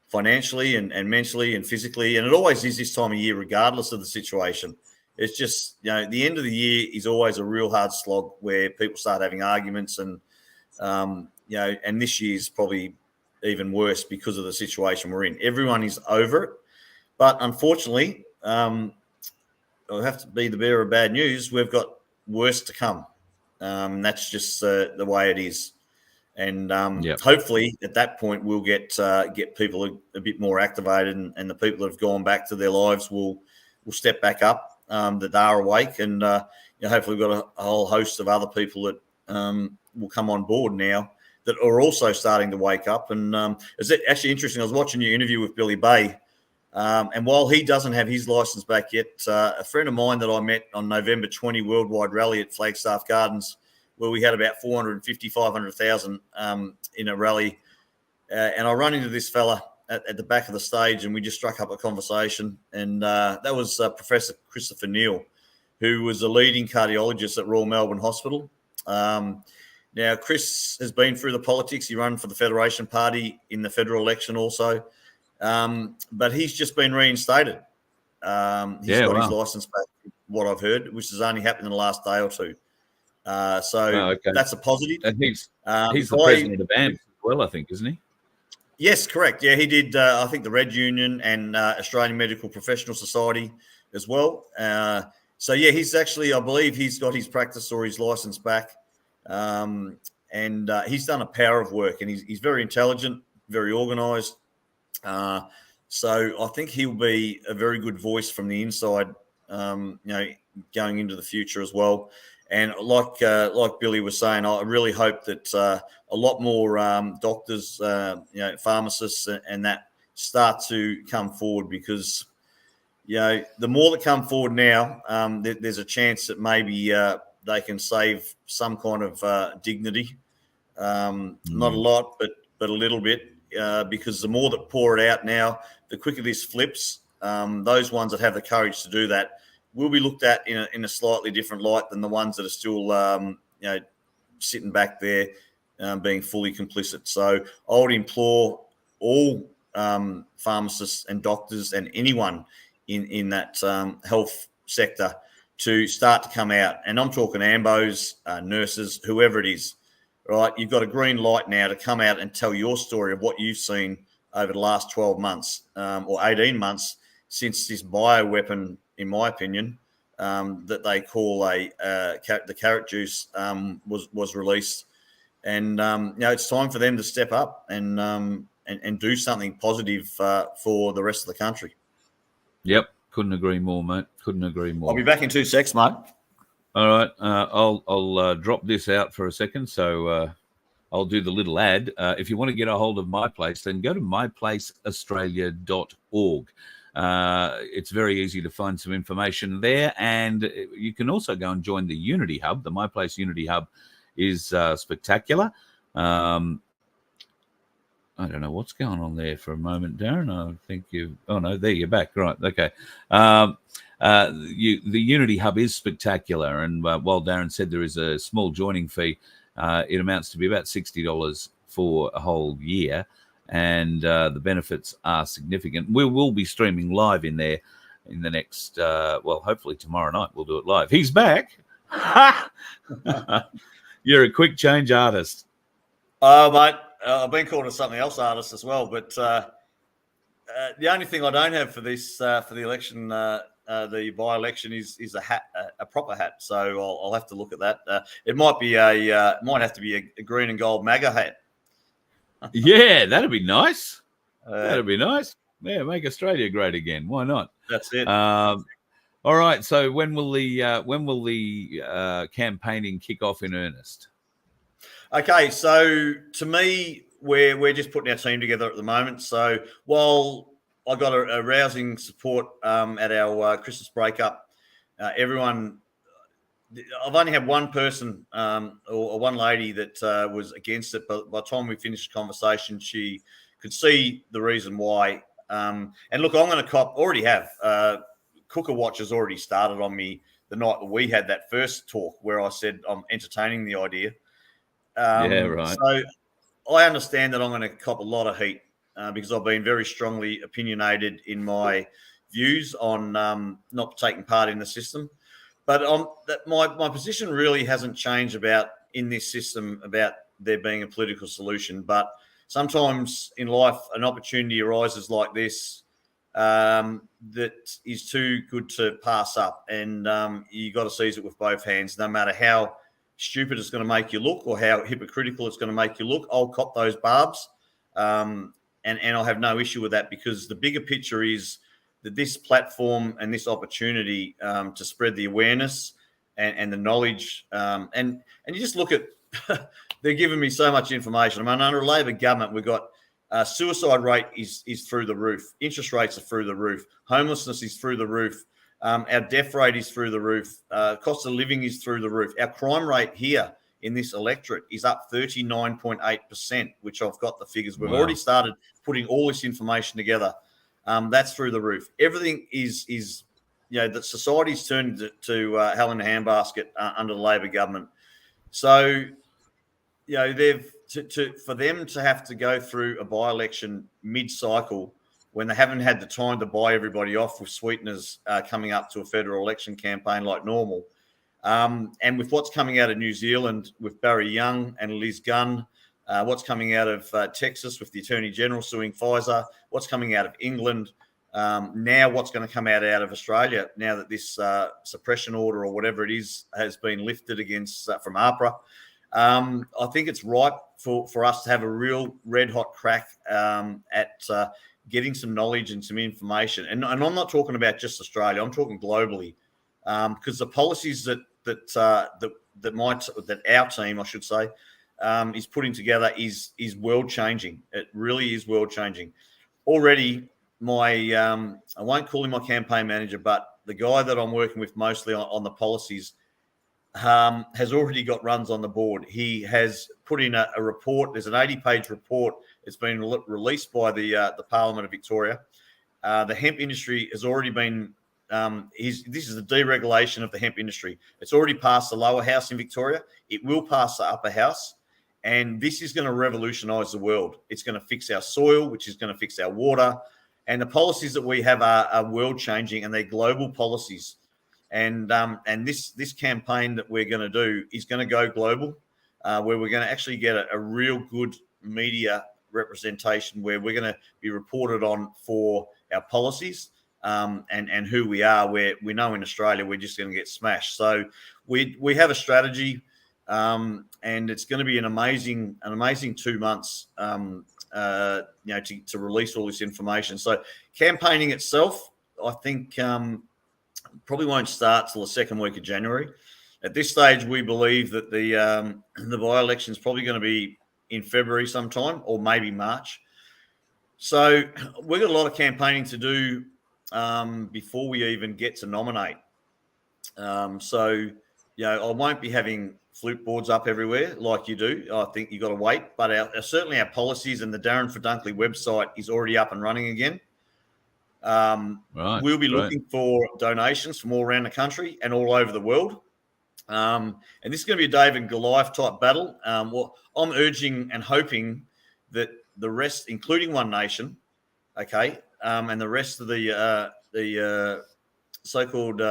financially and mentally and physically, and it always is this time of year, regardless of the situation. It's just the end of the year is always a real hard slog where people start having arguments, and and this year's probably even worse because of the situation we're in. Everyone is over it, but unfortunately, I'll have to be the bearer of bad news. We've got worse to come. That's just the way it is. And hopefully at that point we'll get people a bit more activated, and the people that have gone back to their lives will step back up, that are awake, and hopefully we've got a whole host of other people that will come on board now that are also starting to wake up. And it's actually interesting. I was watching your interview with Billy Bay, and while he doesn't have his license back yet, a friend of mine that I met on November 20 Worldwide Rally at Flagstaff Gardens, where we had about 450, 500,000 in a rally. And I run into this fella at the back of the stage, and we just struck up a conversation. And that was Professor Christopher Neal, who was a leading cardiologist at Royal Melbourne Hospital. Now, Chris has been through the politics. He ran for the Federation Party in the federal election also. But he's just been reinstated. He's got his license back, what I've heard, which has only happened in the last day or two. That's a positive. And he's the president of AMP as well, I think, isn't he? Yes, correct. Yeah, he did, I think, the Red Union and Australian Medical Professional Society as well. He's actually, I believe he's got his practice or his license back. And he's done a power of work, and he's very intelligent, very organised. So I think he'll be a very good voice from the inside, going into the future as well. And like Billy was saying, I really hope that a lot more doctors, pharmacists, and that start to come forward, because the more that come forward now, there's a chance that maybe they can save some kind of dignity. Not a lot, but a little bit, because the more that pour it out now, the quicker this flips. Those ones that have the courage to do that will be looked at in a slightly different light than the ones that are still, sitting back there, being fully complicit. So I would implore all pharmacists and doctors and anyone in that health sector to start to come out. And I'm talking AMBOs, nurses, whoever it is, right? You've got a green light now to come out and tell your story of what you've seen over the last 12 months or 18 months since this bioweapon, in my opinion, that they call the carrot juice was released. And it's time for them to step up and do something positive for the rest of the country. Yep, couldn't agree more, mate. Couldn't agree more. I'll be back in 2 secs, mate. All right, I'll drop this out for a second, so I'll do the little ad. If you want to get a hold of My Place, then go to myplaceaustralia.org. It's very easy to find some information there, and you can also go and join the Unity Hub. The My Place Unity Hub is spectacular. I don't know what's going on there for a moment, Darren. I think you. Oh no, there you're back. Right, okay. The Unity Hub is spectacular, and while Darren said there is a small joining fee, it amounts to be about $60 for a whole year. And the benefits are significant. We will be streaming live in there in the next, hopefully tomorrow night we'll do it live. He's back. You're a quick change artist. Mate, I've been called a something else artist as well, but The only thing I don't have for this for the election, the by-election, is a hat, a proper hat. So I'll have to look at that. It might be might have to be a green and gold MAGA hat. Yeah, that'd be nice. That'd be nice. Yeah, make Australia great again. Why not? That's it. All right. So when will the campaigning kick off in earnest? Okay, so to me, we're just putting our team together at the moment. So while I got a rousing support at our Christmas breakup, everyone, I've only had one person or one lady that was against it, but by the time we finished the conversation, she could see the reason why. And look, I'm going to already have Cooker Watch has already started on me the night that we had that first talk where I said I'm entertaining the idea. Yeah, right. So I understand that I'm going to cop a lot of heat because I've been very strongly opinionated in my views on not taking part in the system. But my position really hasn't changed in this system about there being a political solution. But sometimes in life, an opportunity arises like this that is too good to pass up. And you got to seize it with both hands, no matter how stupid it's going to make you look or how hypocritical it's going to make you look. I'll cop those barbs and I'll have no issue with that, because the bigger picture is that this platform and this opportunity to spread the awareness and the knowledge and you just look at they're giving me so much information. I mean, under a Labor government, we've got suicide rate is through the roof. Interest rates are through the roof. Homelessness is through the roof. Our death rate is through the roof. Cost of living is through the roof. Our crime rate here in this electorate is up 39.8%, which I've got the figures. We've already started putting all this information together. That's through the roof. Everything is that society's turned to hell in a handbasket under the Labor government. So, they've for them to have to go through a by-election mid-cycle when they haven't had the time to buy everybody off with sweeteners coming up to a federal election campaign like normal. And with what's coming out of New Zealand with Barry Young and Liz Gunn, what's coming out of Texas with the Attorney General suing Pfizer, what's coming out of England, now what's going to come out of Australia now that this suppression order or whatever it is has been lifted against from APRA. I think it's right for us to have a real red-hot crack at getting some knowledge and some information. And I'm not talking about just Australia. I'm talking globally, because the policies that our team, I should say, is putting together is world changing. It really is world changing. Already, I won't call him my campaign manager, but the guy that I'm working with mostly on the policies has already got runs on the board. He has put in a report. There's an 80-page report. It's been released by the Parliament of Victoria. The hemp industry has already been. This is the deregulation of the hemp industry. It's already passed the lower house in Victoria. It will pass the upper house. And this is going to revolutionise the world. It's going to fix our soil, which is going to fix our water. And the policies that we have are world-changing, and they're global policies. And this campaign that we're going to do is going to go global, where we're going to actually get a real good media representation, where we're going to be reported on for our policies and who we are. Where we know in Australia we're just going to get smashed. So we have a strategy, and it's going to be an amazing 2 months. To release all this information. So campaigning itself, I think, probably won't start till the second week of January. At this stage, we believe that the by-election is probably going to be in February sometime, or maybe March. So we've got a lot of campaigning to do before we even get to nominate. I won't be having flute boards up everywhere like you do. I think you've got to wait. But certainly our policies and the Darren for Dunkley website is already up and running again. We'll be looking for donations from all around the country and all over the world. And this is going to be a David and Goliath type battle. I'm urging and hoping that the rest, including One Nation, and the rest of the so-called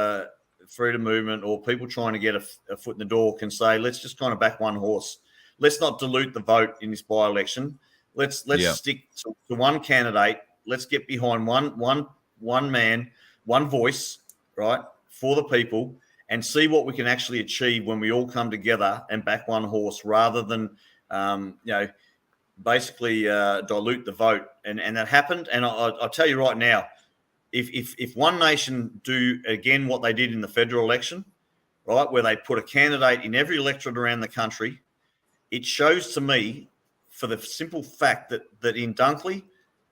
freedom movement or people trying to get a foot in the door can say, let's just kind of back one horse. Let's not dilute the vote in this by-election. Let's stick to one candidate. let's get behind one man, one voice, right, for the people, and see what we can actually achieve when we all come together and back one horse, rather than basically dilute the vote. And that happened. And I'll tell you right now, if One Nation do again what they did in the federal election, right, where they put a candidate in every electorate around the country, it shows to me, for the simple fact that in Dunkley,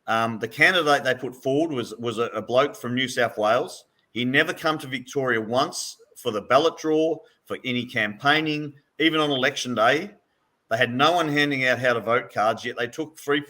the candidate they put forward was a bloke from New South Wales. He never come to Victoria once for the ballot draw, for any campaigning, even on election day. They had no one handing out how to vote cards, yet they took 3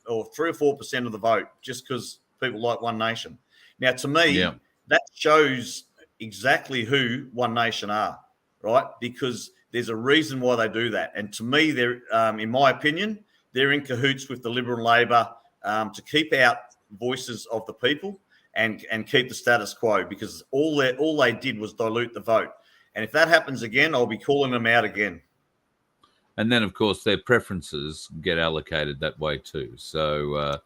or 4% of the vote just because people like One Nation. Now, to me, that shows exactly who One Nation are, right? Because there's a reason why they do that. And to me, they're, in my opinion, they're in cahoots with the Liberal and Labor to keep out voices of the people and keep the status quo, because all they did was dilute the vote. And if that happens again, I'll be calling them out again. And then, of course, their preferences get allocated that way too. So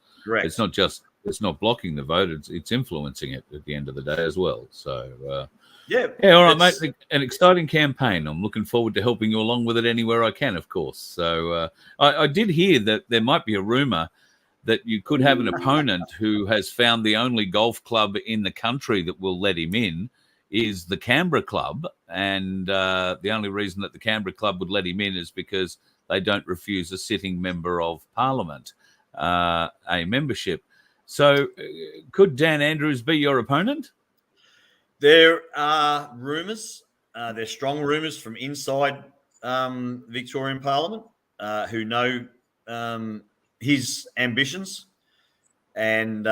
it's not blocking the vote; it's influencing it at the end of the day as well. So all right, mate. An exciting campaign. I'm looking forward to helping you along with it anywhere I can, of course. So I did hear that there might be a rumor that you could have an opponent who has found the only golf club in the country that will let him in is the Canberra Club, and the only reason that the Canberra Club would let him in is because they don't refuse a sitting member of Parliament a membership. So could Dan Andrews be your opponent? There are rumours. There's strong rumours from inside Victorian Parliament who know his ambitions, and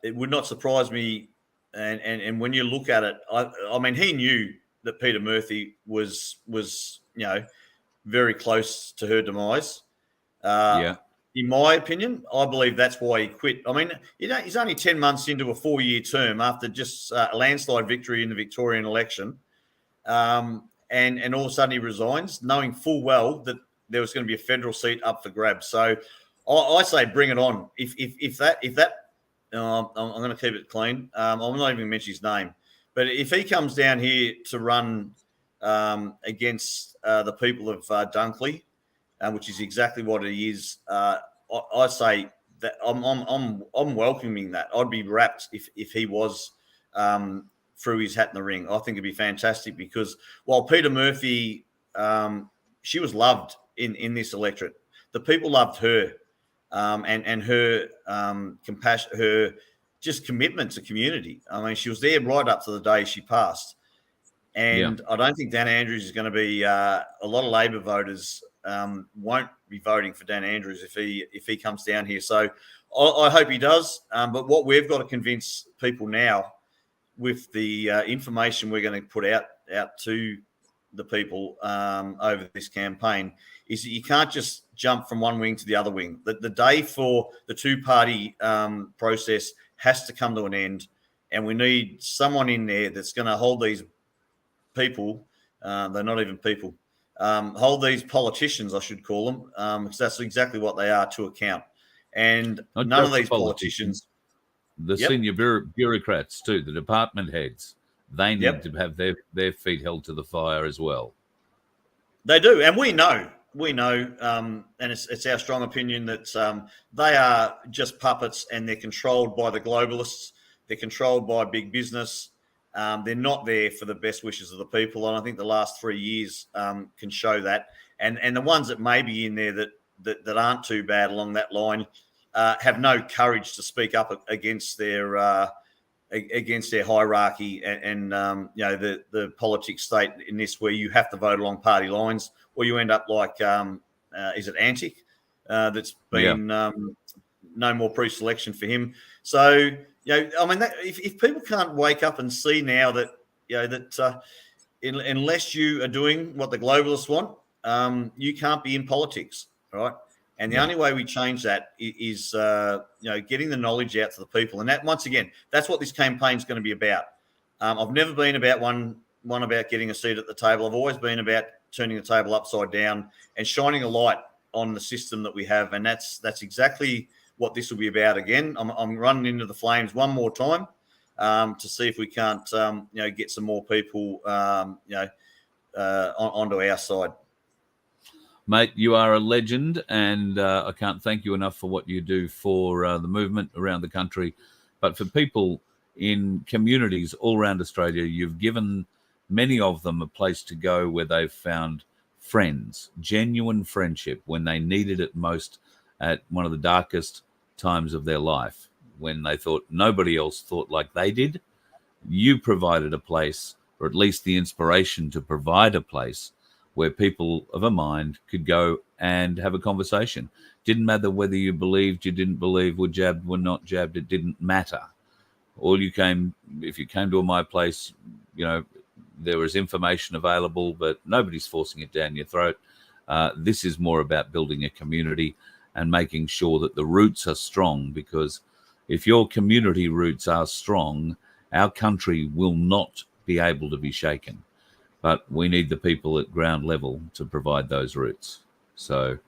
it would not surprise me. And when you look at it, I mean, he knew that Peter Murphy was very close to her demise. In my opinion, I believe that's why he quit. I mean, he's only 10 months into a 4-year term after just a landslide victory in the Victorian election, and all of a sudden he resigns, knowing full well that there was going to be a federal seat up for grabs. So I say, bring it on. If that. I'm going to keep it clean. I'm not even going to mention his name. But if he comes down here to run against the people of Dunkley, which is exactly what he is, I say that I'm welcoming that. I'd be rapt if he was threw his hat in the ring. I think it'd be fantastic, because while Peter Murphy, she was loved in this electorate. The people loved her. And her compassion, her just commitment to community. I mean, she was there right up to the day she passed. And I don't think Dan Andrews is going to be a lot of Labor voters won't be voting for Dan Andrews if he comes down here. So I hope he does. But what we've got to convince people now, with the information we're going to put out to the people over this campaign, is that you can't just jump from one wing to the other wing. The day for the two-party process has to come to an end, and we need someone in there that's going to hold these people, they're not even people, hold these politicians, I should call them, because that's exactly what they are, to account. And not none of these politicians. The senior bureaucrats too, the department heads, they need to have their feet held to the fire as well. They do, and we know, and it's our strong opinion that they are just puppets, and they're controlled by the globalists. They're controlled by big business. They're not there for the best wishes of the people, and I think the last 3 years can show that. And the ones that may be in there that aren't too bad along that line have no courage to speak up against their hierarchy and the politics state in this, where you have to vote along party lines, or you end up like is it Antic that's been no more pre-selection for him. So I mean, if people can't wake up and see now that unless you are doing what the globalists want, you can't be in politics, right? And the only way we change that is getting the knowledge out to the people. And that, once again, that's what this campaign is going to be about. I've never been about one about getting a seat at the table. I've always been about turning the table upside down and shining a light on the system that we have. And that's exactly what this will be about again. I'm running into the flames one more time to see if we can't, get some more people, onto our side. Mate, you are a legend, and I can't thank you enough for what you do for the movement around the country. But for people in communities all around Australia, you've given many of them a place to go where they've found friends, genuine friendship when they needed it most at one of the darkest times of their life, when they thought nobody else thought like they did. You provided a place, or at least the inspiration to provide a place where people of a mind could go and have a conversation. Didn't matter whether you believed, you didn't believe, were jabbed, were not jabbed, it didn't matter. If you came to my place, there was information available, but nobody's forcing it down your throat. This is more about building a community and making sure that the roots are strong, because if your community roots are strong, our country will not be able to be shaken. But we need the people at ground level to provide those roots. So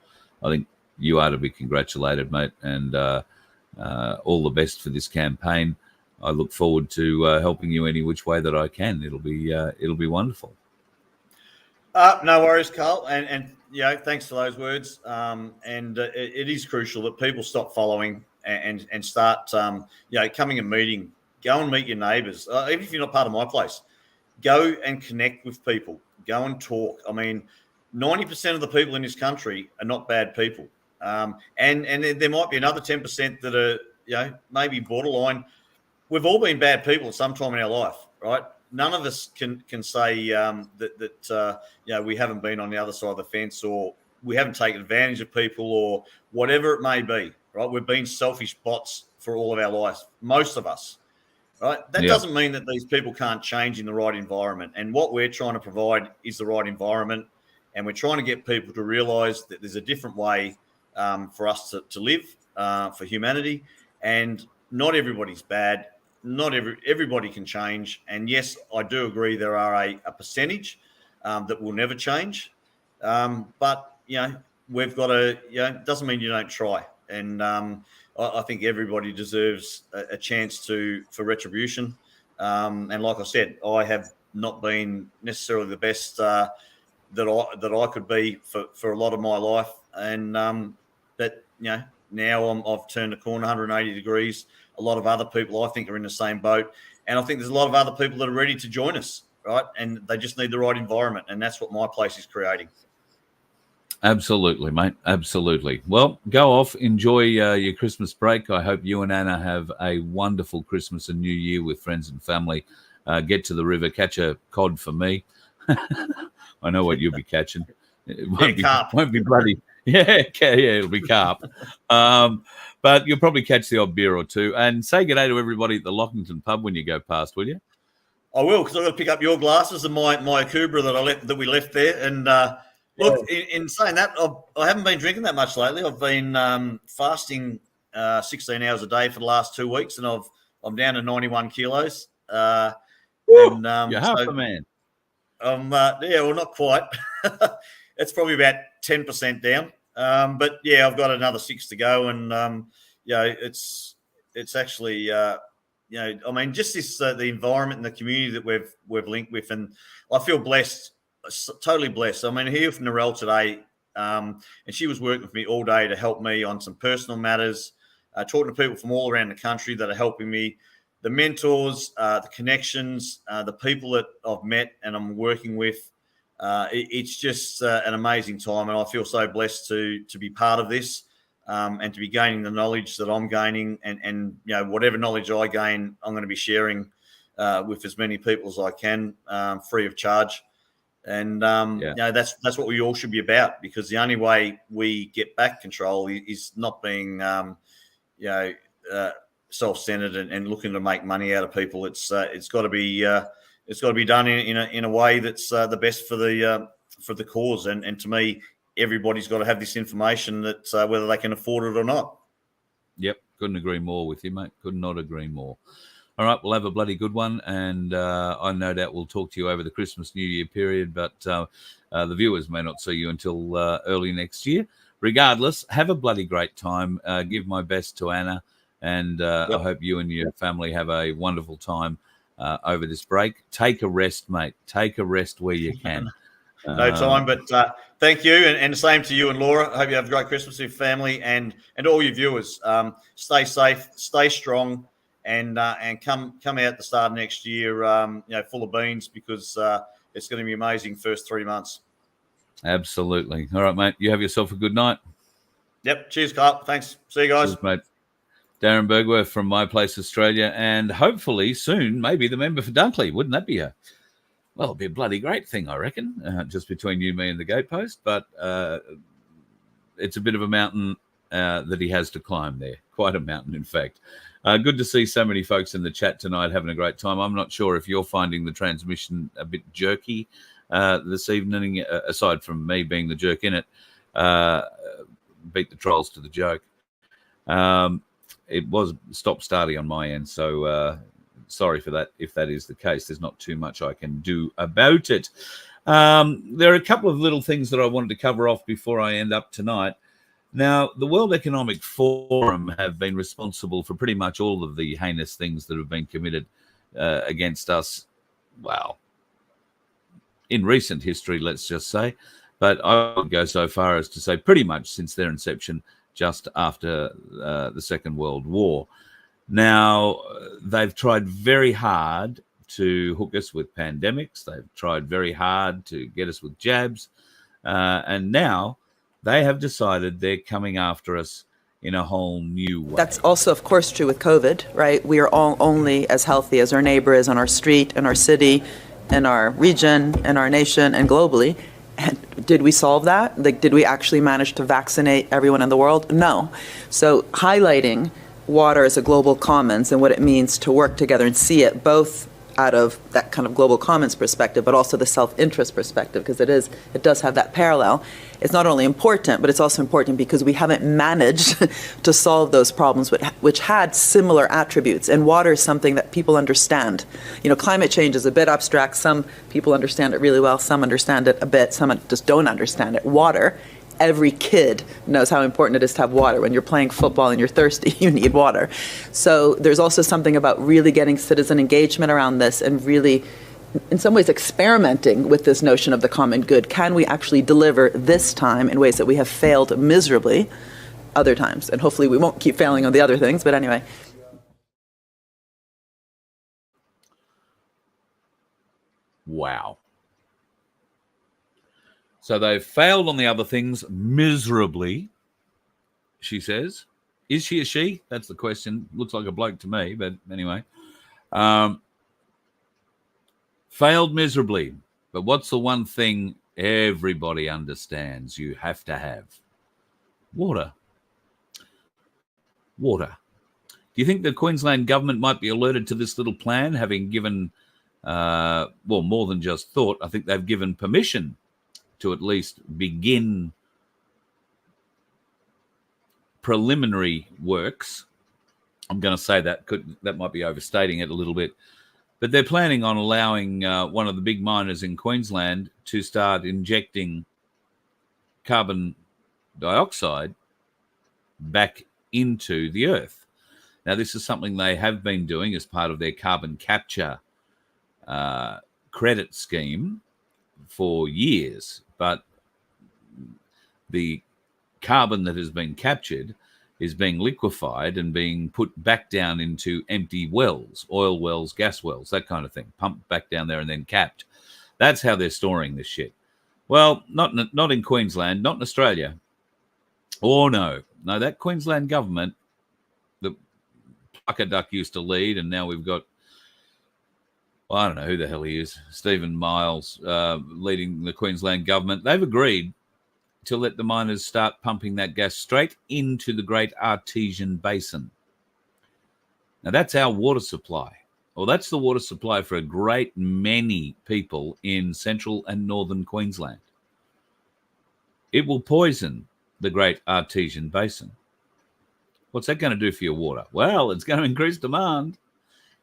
I think you are to be congratulated, mate, and all the best for this campaign. I look forward to helping you any which way that I can. It'll be wonderful. No worries, Carl, and thanks for those words. It is crucial that people stop following and start, coming and meeting. Go and meet your neighbours, even if you're not part of my place. Go and connect with people. Go and talk. I mean, 90% of the people in this country are not bad people, and there might be another 10% that are, maybe borderline. We've all been bad people at some time in our life, right? None of us can say that we haven't been on the other side of the fence, or we haven't taken advantage of people, or whatever it may be, right? We've been selfish bots for all of our lives, most of us, right? That doesn't mean that these people can't change in the right environment. And what we're trying to provide is the right environment, and we're trying to get people to realise that there's a different way for us to live, for humanity, and not everybody's bad. Not everybody can change. And yes, I do agree there are a percentage that will never change. But, we've got to, it doesn't mean you don't try. And I think everybody deserves a chance for retribution. And like I said, I have not been necessarily the best that I could be for a lot of my life. And now I've turned the corner 180 degrees. A lot of other people, I think, are in the same boat. And I think there's a lot of other people that are ready to join us, right? And they just need the right environment. And that's what my place is creating. Absolutely, mate. Absolutely. Well, go off. Enjoy your Christmas break. I hope you and Anna have a wonderful Christmas and New Year with friends and family. Get to the river, catch a cod for me. I know what you'll be catching. It won't be bloody. Yeah, it'll be carp. But you'll probably catch the odd beer or two. And say good day to everybody at the Lockington pub when you go past, will you? I will, because I've got to pick up your glasses and my Akubra that we left there. And look, in saying that, I haven't been drinking that much lately. I've been fasting 16 hours a day for the last 2 weeks, and I'm down to 91 kilos. You're half a man. Well, not quite. It's probably about 10% down. But yeah, I've got another 6 to go, and it's actually I mean, just this the environment and the community that we've linked with, and I feel blessed, totally blessed. I mean, here with Narelle today, and she was working with me all day to help me on some personal matters, talking to people from all around the country that are helping me, the mentors, the connections, the people that I've met and I'm working with. It's just an amazing time, and I feel so blessed to be part of this, and to be gaining the knowledge that I'm gaining, and whatever knowledge I gain, I'm going to be sharing with as many people as I can, free of charge. And that's what we all should be about, because the only way we get back control is not being self-centered and looking to make money out of people. It's got to be done in a way that's the best for the cause. And to me, everybody's got to have this information that whether they can afford it or not. Yep, couldn't agree more with you, mate. Could not agree more. All right, we'll have a bloody good one, and I no doubt we'll talk to you over the Christmas New Year period, but the viewers may not see you until early next year. regardless, have a bloody great time. Give my best to Anna, and I hope you and your family have a wonderful time over this break. Take a rest, mate. Take a rest where you can. No time, but thank you, and the same to you and Laura. I hope you have a great Christmas with your family and all your viewers. Stay safe, stay strong, and come out the start of next year, full of beans, because it's going to be amazing first 3 months. Absolutely. All right, mate. You have yourself a good night. Yep. Cheers, Carl. Thanks. See you guys. Cheers, mate. Darren Bergwerf from My Place Australia, and hopefully soon, maybe the member for Dunkley. Wouldn't that be it'll be a bloody great thing, I reckon, just between you, me, and the gatepost. But it's a bit of a mountain that he has to climb there. Quite a mountain, in fact. Good to see so many folks in the chat tonight having a great time. I'm not sure if you're finding the transmission a bit jerky this evening, aside from me being the jerk in it. Beat the trolls to the joke. It was stop-starting on my end, so sorry for that. If that is the case, there's not too much I can do about it. There are a couple of little things that I wanted to cover off before I end up tonight. Now, the World Economic Forum have been responsible for pretty much all of the heinous things that have been committed against us, well, in recent history, let's just say. But I would go so far as to say pretty much since their inception, just after the Second World War. Now, they've tried very hard to hook us with pandemics. They've tried very hard to get us with jabs. And now they have decided they're coming after us in a whole new way. That's also, of course, true with COVID, right? We are all only as healthy as our neighbor is on our street, in our city, in our region, in our nation, and globally. And did we solve that? Like, did we actually manage to vaccinate everyone in the world? No. So highlighting water as a global commons and what it means to work together and see it both out of that kind of global commons perspective, but also the self-interest perspective, because it does have that parallel. It's not only important, but it's also important because we haven't managed to solve those problems which had similar attributes. And water is something that people understand. You know, climate change is a bit abstract. Some people understand it really well. Some understand it a bit. Some just don't understand it. Water, every kid knows how important it is to have water. When you're playing football and you're thirsty, you need water. So there's also something about really getting citizen engagement around this and really, in some ways, experimenting with this notion of the common good. Can we actually deliver this time in ways that we have failed miserably other times? And hopefully we won't keep failing on the other things, but anyway. Wow. So they've failed on the other things miserably, she says. Is she a she? That's the question. Looks like a bloke to me, but anyway. Failed miserably. But what's the one thing everybody understands you have to have? Water. Water. Do you think the Queensland government might be alerted to this little plan, having given, more than just thought? I think they've given permission to at least begin preliminary works. I'm going to say that might be overstating it a little bit, but they're planning on allowing one of the big miners in Queensland to start injecting carbon dioxide back into the earth. Now, this is something they have been doing as part of their carbon capture credit scheme for years, but the carbon that has been captured is being liquefied and being put back down into empty wells, oil wells, gas wells, that kind of thing, pumped back down there and then capped. That's how they're storing this shit. Well, not in Queensland, not in Australia. Oh, no, that Queensland government, the Plucker Duck used to lead, and now we've got, well, I don't know who the hell he is, Stephen Miles, leading the Queensland government. They've agreed to let the miners start pumping that gas straight into the Great Artesian Basin. Now, that's our water supply. Well, that's the water supply for a great many people in central and northern Queensland. It will poison the Great Artesian Basin. What's that going to do for your water? Well, it's going to increase demand.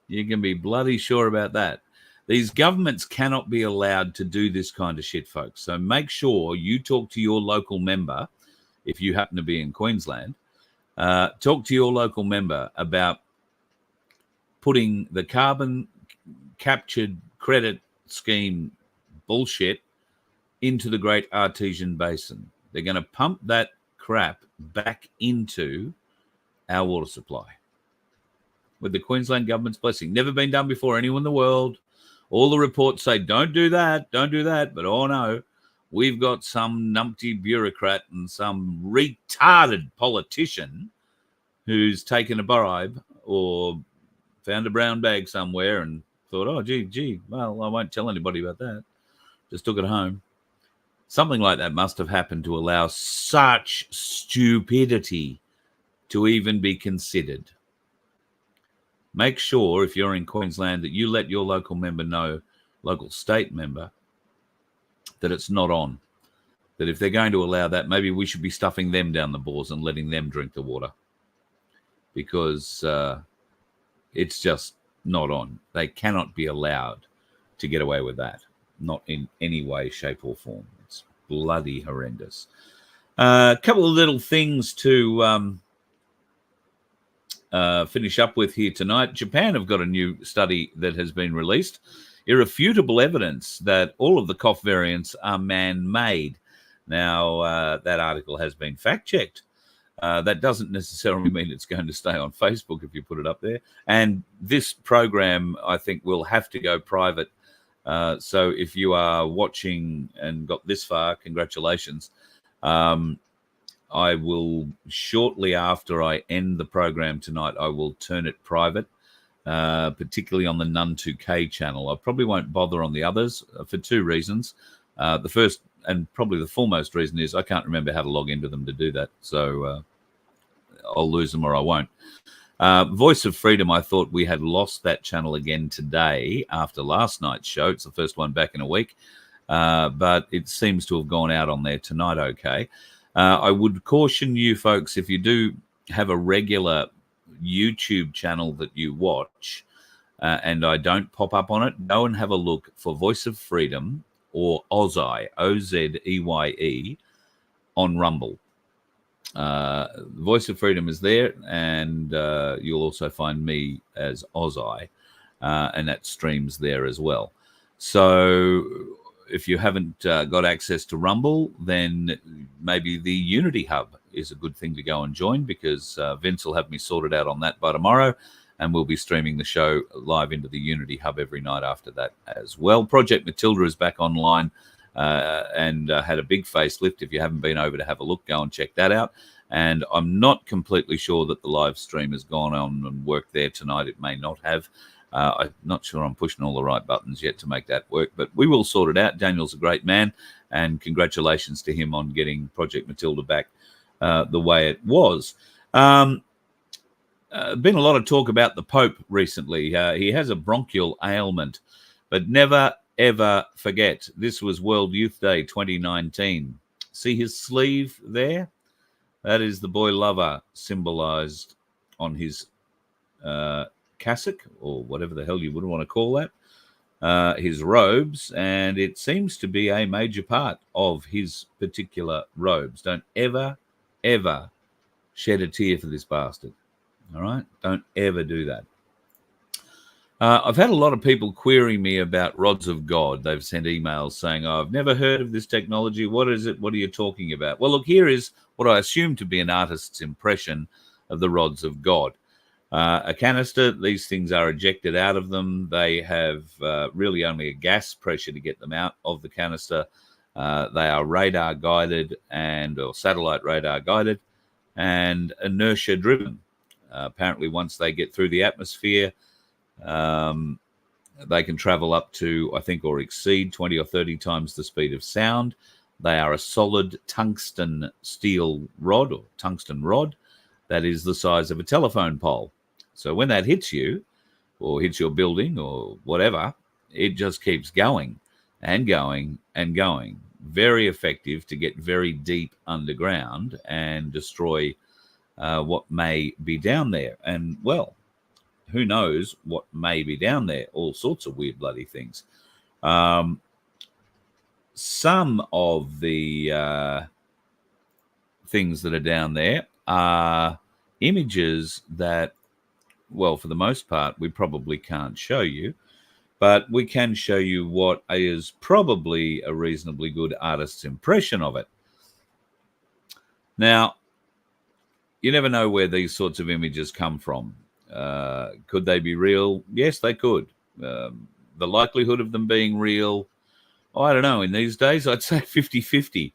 You can be bloody sure about that. These governments cannot be allowed to do this kind of shit, folks. So make sure you talk to your local member if you happen to be in Queensland, talk to your local member about putting the carbon captured credit scheme bullshit into the Great Artesian Basin. They're going to pump that crap back into our water supply with the Queensland government's blessing. Never been done before anywhere in the world. All the reports say, don't do that. But oh no, we've got some numpty bureaucrat and some retarded politician who's taken a bribe or found a brown bag somewhere and thought, oh, gee, well, I won't tell anybody about that. Just took it home. Something like that must have happened to allow such stupidity to even be considered. Make sure, if you're in Queensland, that you let your local member know, local state member, that it's not on. That if they're going to allow that, maybe we should be stuffing them down the bores and letting them drink the water. Because it's just not on. They cannot be allowed to get away with that. Not in any way, shape, or form. It's bloody horrendous. A couple of little things to finish up with here tonight. Japan have got a new study that has been released. Irrefutable evidence that all of the cough variants are man-made. Now, that article has been fact-checked. That doesn't necessarily mean it's going to stay on Facebook if you put it up there. And this program, I think, will have to go private. So if you are watching and got this far, congratulations. I will, shortly after I end the program tonight, I will turn it private, particularly on the Nun 2K channel. I probably won't bother on the others for two reasons. The first and probably the foremost reason is I can't remember how to log into them to do that. So I'll lose them or I won't. Voice of Freedom, I thought we had lost that channel again today after last night's show. It's the first one back in a week. But it seems to have gone out on there tonight okay. I would caution you folks, if you do have a regular YouTube channel that you watch and I don't pop up on it, go and have a look for Voice of Freedom or Ozeye, O-Z-E-Y-E, on Rumble. Voice of Freedom is there, and you'll also find me as Ozeye, and that streams there as well. So if you haven't got access to Rumble, then maybe the Unity Hub is a good thing to go and join, because Vince will have me sorted out on that by tomorrow, and we'll be streaming the show live into the Unity Hub every night after that as well. Project Matilda is back online and had a big facelift. If you haven't been over to have a look, go and check that out. And I'm not completely sure that the live stream has gone on and worked there tonight. It may not have. I'm not sure I'm pushing all the right buttons yet to make that work, but we will sort it out. Daniel's a great man, and congratulations to him on getting Project Matilda back the way it was. Been a lot of talk about the Pope recently. He has a bronchial ailment, but never, ever forget, this was World Youth Day 2019. See his sleeve there? That is the boy lover symbolized on his cassock, or whatever the hell you would want to call that, his robes, and it seems to be a major part of his particular robes. Don't ever, ever shed a tear for this bastard. All right? Don't ever do that. I've had a lot of people querying me about rods of God. They've sent emails saying, oh, I've never heard of this technology. What is it? What are you talking about? Well, look, here is what I assume to be an artist's impression of the rods of God. A canister, these things are ejected out of them. They have really only a gas pressure to get them out of the canister. They are radar guided or satellite radar guided and inertia driven. Apparently, once they get through the atmosphere, they can travel up to, I think, or exceed 20 or 30 times the speed of sound. They are a solid tungsten steel rod, or tungsten rod, that is the size of a telephone pole. So when that hits you, or hits your building, or whatever, it just keeps going and going and going. Very effective to get very deep underground and destroy what may be down there. And, well, who knows what may be down there? All sorts of weird bloody things. Some of the things that are down there are images that, well, for the most part, we probably can't show you, but we can show you what is probably a reasonably good artist's impression of it. Now, you never know where these sorts of images come from. Could they be real? Yes, they could. The likelihood of them being real, I don't know. In these days, I'd say 50-50.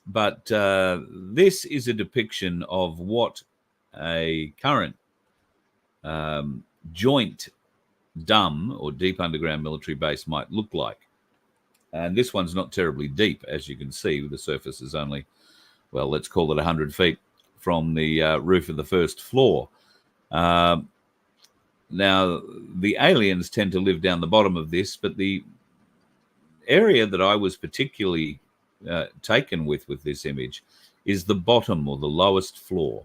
But this is a depiction of what a current joint dumb or deep underground military base might look like. And this one's not terribly deep, as you can see. The surface is only, well, let's call it 100 feet from the roof of the first floor. Now, the aliens tend to live down the bottom of this, but the area that I was particularly taken with this image is the bottom or the lowest floor.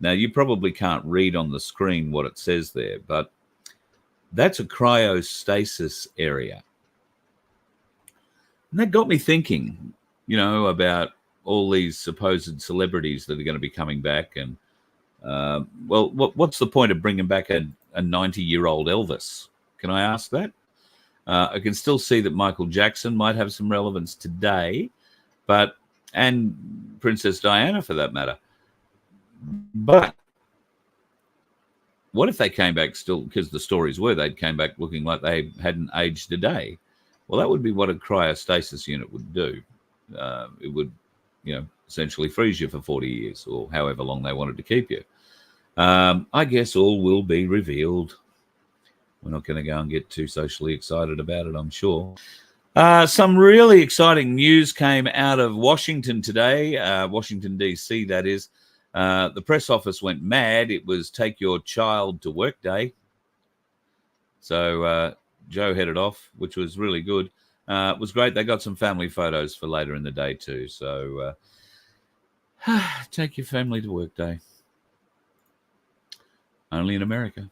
Now, you probably can't read on the screen what it says there, but that's a cryostasis area. And that got me thinking, about all these supposed celebrities that are going to be coming back. And, well, what's the point of bringing back a 90-year-old Elvis? Can I ask that? I can still see that Michael Jackson might have some relevance today, and Princess Diana for that matter. But what if they came back still, because the stories were they came back looking like they hadn't aged a day? Well, that would be what a cryostasis unit would do. It would, essentially freeze you for 40 years or however long they wanted to keep you. I guess all will be revealed. We're not going to go and get too socially excited about it, I'm sure. Some really exciting news came out of Washington today, Washington, D.C., that is. The press office went mad. It was Take Your Child to Work Day. So Joe headed off, which was really good. It was great. They got some family photos for later in the day too. So take your family to work day. Only in America.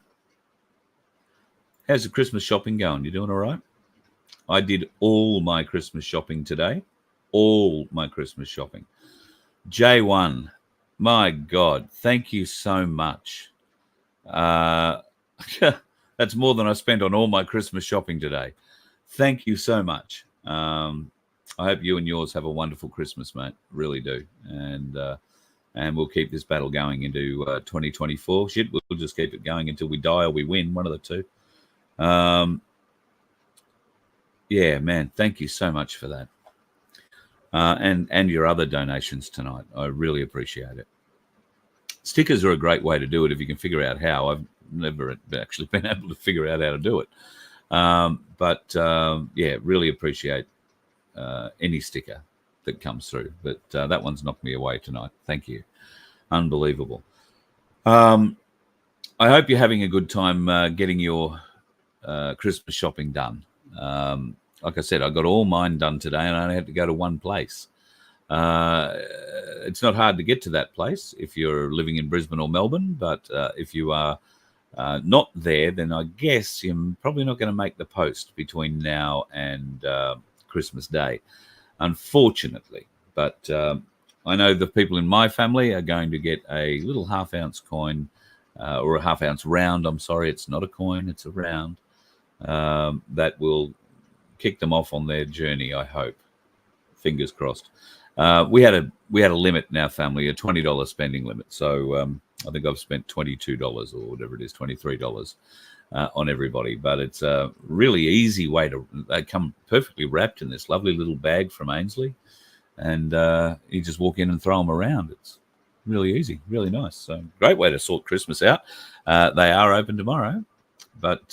How's the Christmas shopping going? You doing all right? I did all my Christmas shopping today. All my Christmas shopping. J1, my God, thank you so much. That's more than I spent on all my Christmas shopping today. Thank you so much. I hope you and yours have a wonderful Christmas, mate. Really do. And we'll keep this battle going into 2024. Shit, we'll just keep it going until we die or we win, one of the two. Yeah, man, thank you so much for that. And your other donations tonight. I really appreciate it. Stickers are a great way to do it if you can figure out how. I've never actually been able to figure out how to do it. Yeah, really appreciate any sticker that comes through. But that one's knocked me away tonight. Thank you. Unbelievable. I hope you're having a good time getting your Christmas shopping done. Like I said, I got all mine done today and I only had to go to one place. It's not hard to get to that place if you're living in Brisbane or Melbourne, but if you are not there, then I guess you're probably not going to make the post between now and Christmas Day, unfortunately. But I know the people in my family are going to get a little half-ounce coin or a half-ounce round. I'm sorry, it's not a coin, it's a round. That will kick them off on their journey, I hope. Fingers crossed. We had a limit in our family, a $20 spending limit. So I think I've spent $22 or whatever it is, $23 on everybody. But it's a really easy way to. They come perfectly wrapped in this lovely little bag from Ainsley, and you just walk in and throw them around. It's really easy, really nice. So great way to sort Christmas out. They are open tomorrow, but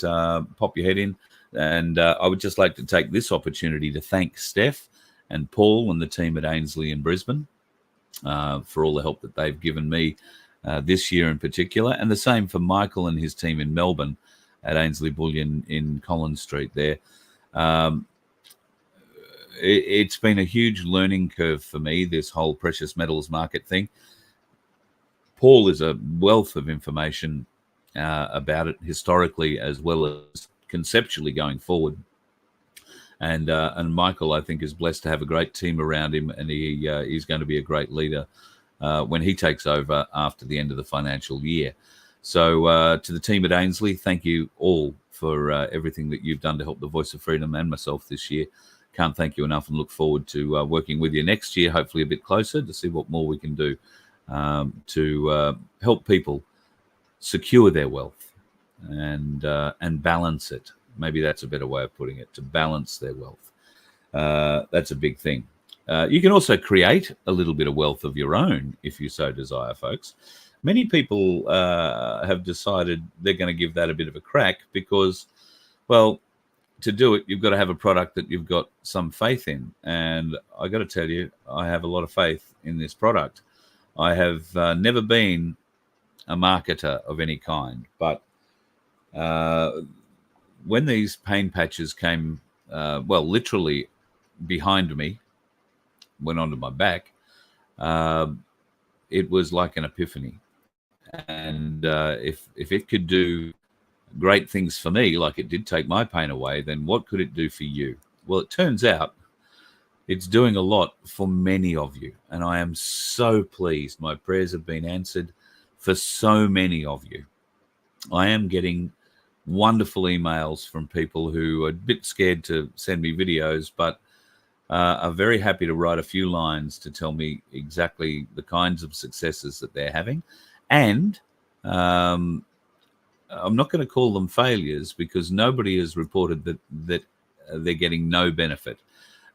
pop your head in. And I would just like to take this opportunity to thank Steph and Paul and the team at Ainsley in Brisbane for all the help that they've given me this year in particular. And the same for Michael and his team in Melbourne at Ainsley Bullion in Collins Street there. It's been a huge learning curve for me, this whole precious metals market thing. Paul is a wealth of information about it historically as well as conceptually going forward. And Michael, I think, is blessed to have a great team around him, and he's going to be a great leader when he takes over after the end of the financial year. So to the team at Ainsley, thank you all for everything that you've done to help the Voice of Freedom and myself this year. Can't thank you enough, and look forward to working with you next year, hopefully a bit closer, to see what more we can do to help people secure their wealth and balance it. Maybe that's a better way of putting it, to balance their wealth. That's a big thing. You can also create a little bit of wealth of your own if you so desire, folks. Many people have decided they're going to give that a bit of a crack because, well, to do it, you've got to have a product that you've got some faith in. And I got to tell you, I have a lot of faith in this product. I have never been a marketer of any kind, but when these pain patches came, literally behind me, went onto my back, it was like an epiphany. And if it could do great things for me, like it did take my pain away, then what could it do for you? Well, it turns out it's doing a lot for many of you. And I am so pleased. My prayers have been answered for so many of you. I am getting wonderful emails from people who are a bit scared to send me videos, but are very happy to write a few lines to tell me exactly the kinds of successes that they're having. And I'm not going to call them failures, because nobody has reported that they're getting no benefit.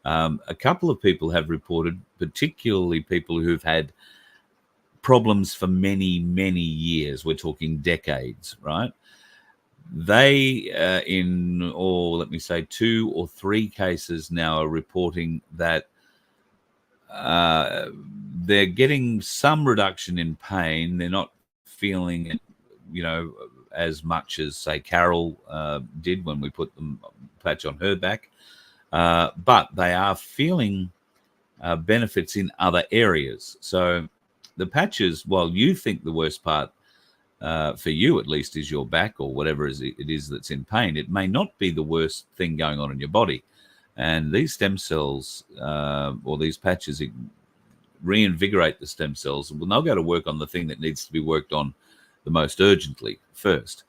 A couple of people have reported, particularly people who've had problems for many, many years. We're talking decades, right? They, let me say 2 or 3 cases now, are reporting that they're getting some reduction in pain. They're not feeling it, as much as, say, Carol did when we put the patch on her back. But they are feeling benefits in other areas. So the patches, while you think the worst part for you at least is your back or whatever it is that's in pain, it may not be the worst thing going on in your body. And these stem cells or these patches reinvigorate the stem cells. Well, they'll go to work on the thing that needs to be worked on the most urgently first.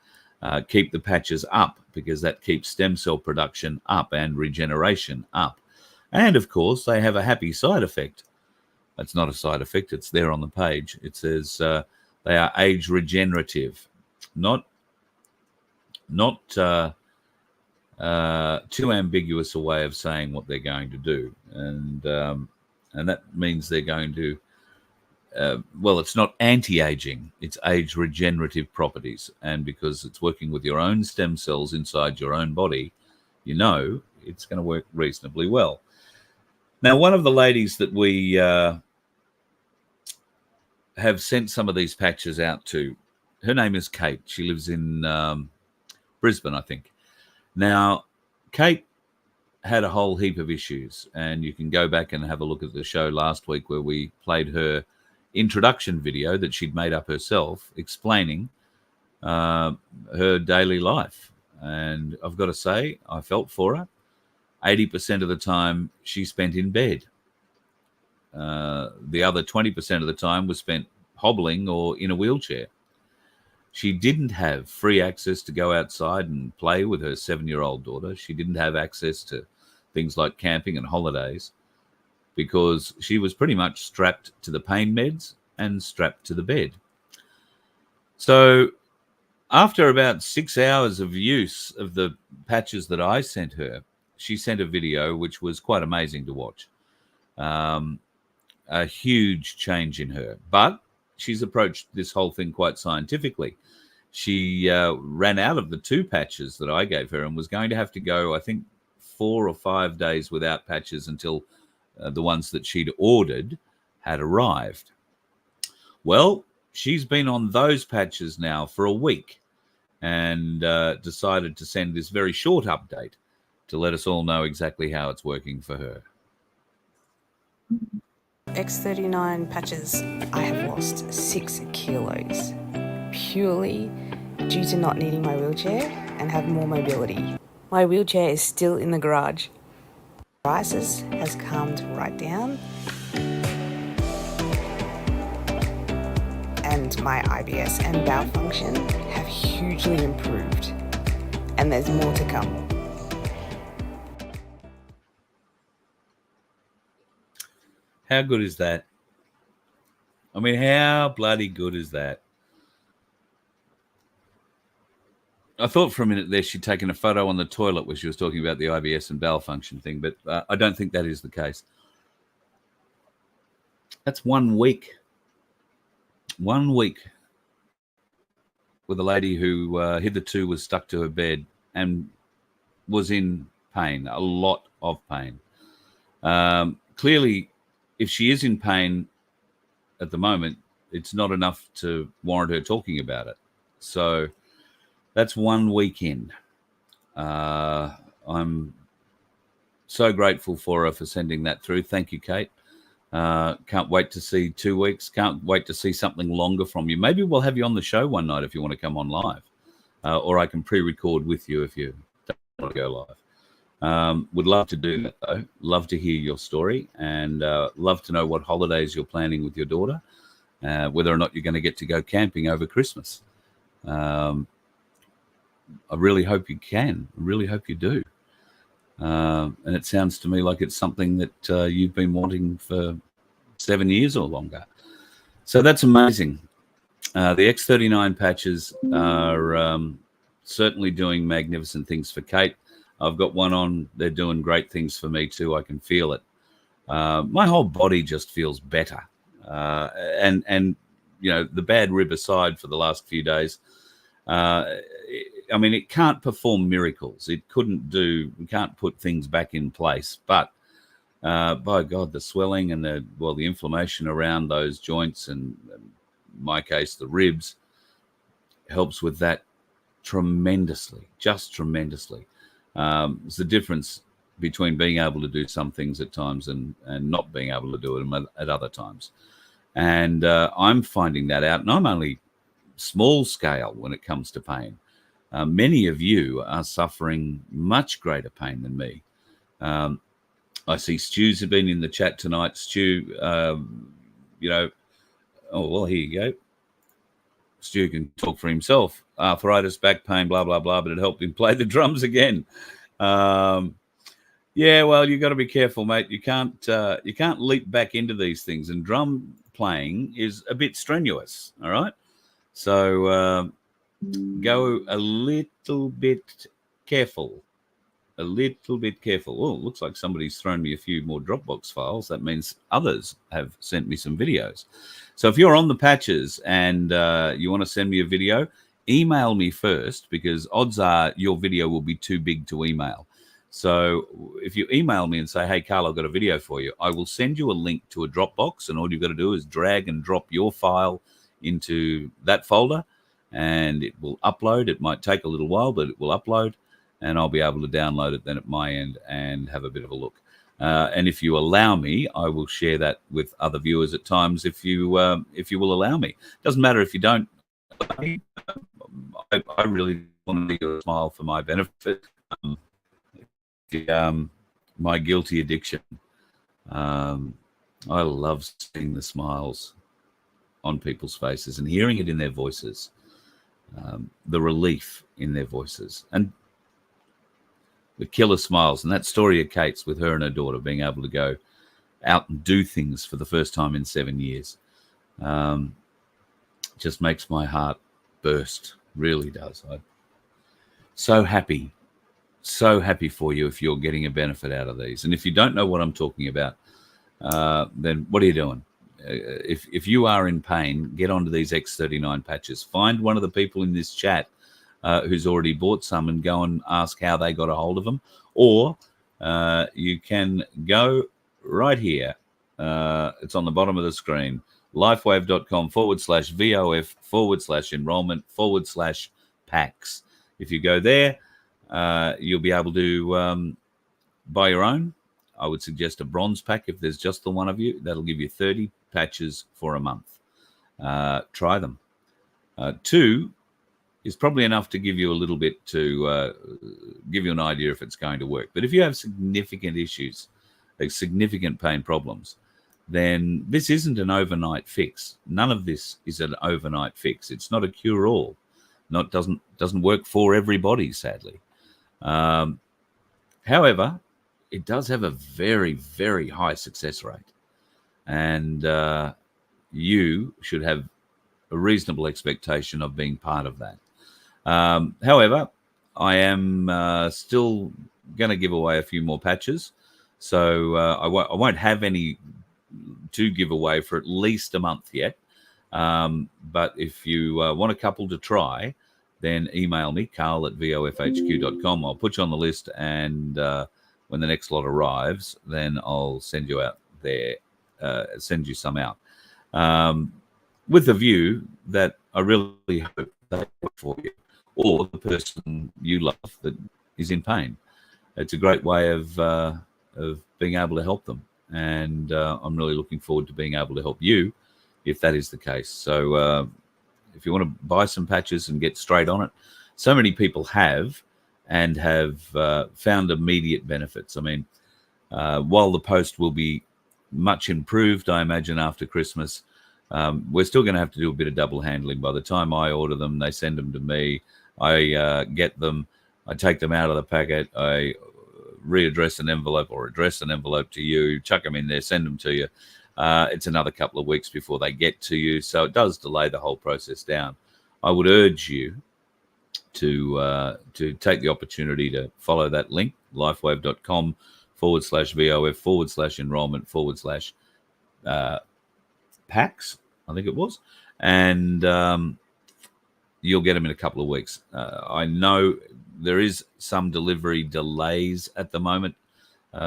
Keep the patches up, because that keeps stem cell production up and regeneration up. And of course, they have a happy side effect. It's not a side effect, it's there on the page. It says they are age regenerative, not too ambiguous a way of saying what they're going to do. And that means they're going to, it's not anti-aging, it's age regenerative properties. And because it's working with your own stem cells inside your own body, it's going to work reasonably well. Now, one of the ladies that we have sent some of these patches out to, her name is Kate. She lives in Brisbane, I think. Now, Kate had a whole heap of issues, and you can go back and have a look at the show last week where we played her introduction video that she'd made up herself explaining her daily life. And I've got to say, I felt for her. 80% of the time she spent in bed. The other 20% of the time was spent hobbling or in a wheelchair. She didn't have free access to go outside and play with her 7-year-old daughter. She didn't have access to things like camping and holidays, because she was pretty much strapped to the pain meds and strapped to the bed. So after about 6 hours of use of the patches that I sent her, she sent a video which was quite amazing to watch. A huge change in her. But she's approached this whole thing quite scientifically. She ran out of the 2 patches that I gave her and was going to have to go, I think, 4 or 5 days without patches until the ones that she'd ordered had arrived. Well, she's been on those patches now for a week and decided to send this very short update to let us all know exactly how it's working for her. X39 patches, I have lost 6 kilos purely due to not needing my wheelchair and have more mobility. My wheelchair is still in the garage psoriasis has calmed right down, and my IBS and bowel function have hugely improved, and there's more to come. How good is that? I mean, how bloody good is that? I thought for a minute there she'd taken a photo on the toilet where she was talking about the IBS and bowel function thing, but I don't think that is the case. That's 1 week. 1 week with a lady who hitherto was stuck to her bed and was in pain, a lot of pain. Clearly, if she is in pain at the moment, it's not enough to warrant her talking about it. So that's 1 week in. I'm so grateful for her for sending that through. Thank you, Kate. Can't wait to see 2 weeks. Can't wait to see something longer from you. Maybe we'll have you on the show one night if you want to come on live. Or I can pre-record with you if you don't want to go live. Would love to do that, though. Love to hear your story, and love to know what holidays you're planning with your daughter, whether or not you're going to get to go camping over Christmas. I really hope you can. I really hope you do. And it sounds to me like it's something that you've been wanting for 7 years or longer. So that's amazing. The X39 patches are certainly doing magnificent things for Kate. I've got one on. They're doing great things for me too. I can feel it. My whole body just feels better. And you know, the bad rib aside for the last few days, I mean, it can't perform miracles. It we can't put things back in place. But by God, the swelling and the inflammation around those joints, and in my case, the ribs, helps with that tremendously, just tremendously. It's the difference between being able to do some things at times and not being able to do them at other times. And I'm finding that out. And I'm only small scale when it comes to pain. Many of you are suffering much greater pain than me. I see Stu's have been in the chat tonight. Stu, here you go. Stu can talk for himself. Arthritis, back pain, blah, blah, blah, but it helped him play the drums again. You've got to be careful, mate. You can't leap back into these things, and drum playing is a bit strenuous, all right? So go a little bit careful. A little bit careful. Oh, it looks like somebody's thrown me a few more Dropbox files. That means others have sent me some videos. So if you're on the patches and you want to send me a video, email me first, because odds are your video will be too big to email. So if you email me and say, hey, Carl, I've got a video for you, I will send you a link to a Dropbox, and all you've got to do is drag and drop your file into that folder, and it will upload. It might take a little while, but it will upload, and I'll be able to download it then at my end and have a bit of a look. And if you allow me, I will share that with other viewers at times if you will allow me. Doesn't matter if you don't. I really want to give a smile for my benefit. My guilty addiction. I love seeing the smiles on people's faces and hearing it in their voices, the relief in their voices, and the killer smiles. And that story of Kate's with her and her daughter being able to go out and do things for the first time in 7 years just makes my heart burst. Really does. I'm so happy for you if you're getting a benefit out of these. And if you don't know what I'm talking about, then what are you doing? If you are in pain, get onto these X39 patches. Find one of the people in this chat who's already bought some and go and ask how they got a hold of them. Or you can go right here. It's on the bottom of the screen. lifewave.com/VOF/enrollment/packs. If you go there, you'll be able to buy your own. I would suggest a bronze pack if there's just the one of you. That'll give you 30 patches for a month. Try them. 2 is probably enough to give you a little bit to give you an idea if it's going to work. But if you have significant issues significant pain problems, then this isn't an overnight fix. None of this is an overnight fix. It's not a cure-all. Doesn't work for everybody, sadly. However, it does have a very, very high success rate, and you should have a reasonable expectation of being part of that. However, I am still going to give away a few more patches, so I won't have any to give away for at least a month yet. But if you want a couple to try, then email me, carl@vofhq.com. I'll put you on the list, and when the next lot arrives, then I'll send you out there, send you some out, with the view that I really hope they work for you or the person you love that is in pain. It's a great way of being able to help them, and I'm really looking forward to being able to help you if that is the case. So if you want to buy some patches and get straight on it, so many people have found immediate benefits. I mean, while the post will be much improved, I imagine, after Christmas, we're still going to have to do a bit of double handling. By the time I order them, they send them to me. I get them. I take them out of the packet. I readdress an envelope or address an envelope to you, chuck them in there, send them to you. It's another couple of weeks before they get to you. So it does delay the whole process down. I would urge you to take the opportunity to follow that link, lifewave.com/VOF/enrollment/packs, I think it was. And you'll get them in a couple of weeks. I know there is some delivery delays at the moment.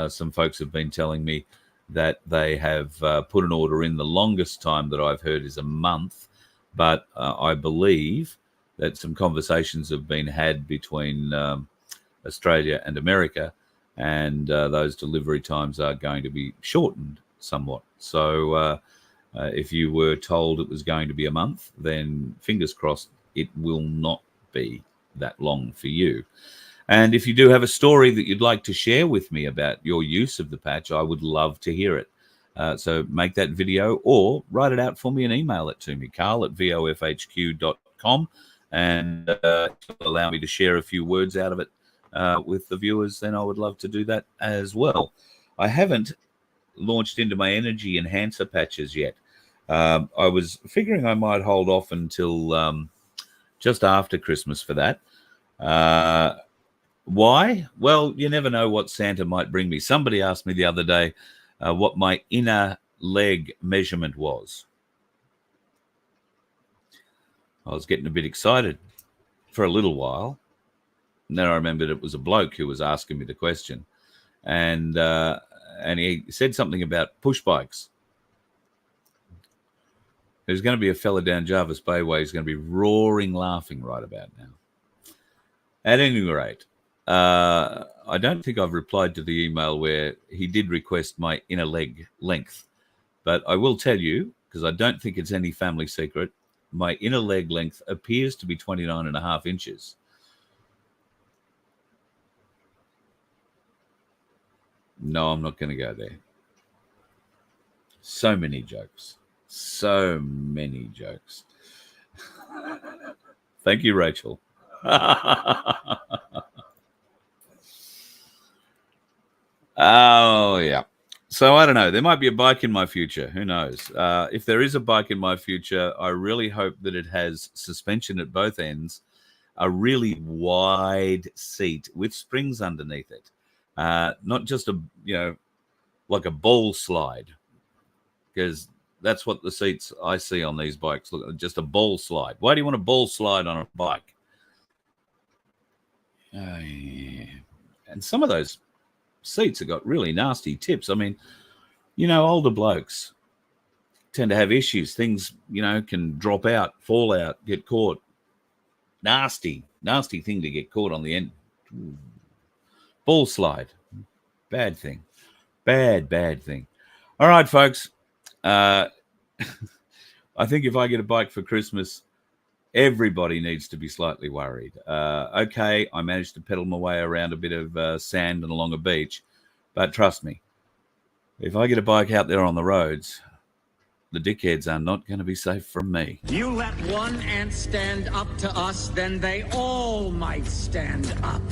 Some folks have been telling me that they have put an order in. The longest time that I've heard is a month, but I believe that some conversations have been had between Australia and America, and those delivery times are going to be shortened somewhat. So if you were told it was going to be a month, then fingers crossed it will not be that long for you. And if you do have a story that you'd like to share with me about your use of the patch, I would love to hear it. So make that video or write it out for me and email it to me, carl@vofhq.com, and allow me to share a few words out of it with the viewers, then I would love to do that as well. I haven't launched into my energy enhancer patches yet. I was figuring I might hold off until just after Christmas for that. Why? Well, you never know what Santa might bring me. Somebody asked me the other day what my inner leg measurement was. I was getting a bit excited for a little while. And then I remembered it was a bloke who was asking me the question. And he said something about push bikes. There's going to be a fella down Jarvis Bay Way who's going to be roaring laughing right about now. At any rate, I don't think I've replied to the email where he did request my inner leg length. But I will tell you, because I don't think it's any family secret, my inner leg length appears to be 29.5 inches. No, I'm not going to go there. So many jokes. So many jokes. Thank you, Rachel. Oh, yeah. So I don't know. There might be a bike in my future. Who knows? If there is a bike in my future, I really hope that it has suspension at both ends, a really wide seat with springs underneath it. Not just like a ball slide, because that's what the seats I see on these bikes look like, just a ball slide. Why do you want a ball slide on a bike? Yeah. And some of those seats have got really nasty tips. I mean, older blokes tend to have issues. Things, can drop out, fall out, get caught. Nasty thing to get caught on the end. Ooh. Ball slide. Bad thing. Bad thing. All right, folks. I think if I get a bike for Christmas, everybody needs to be slightly worried. Okay, I managed to pedal my way around a bit of sand and along a beach, but trust me, If I get a bike out there on the roads, the dickheads are not going to be safe from me. You let one ant stand up to us, then they all might stand up.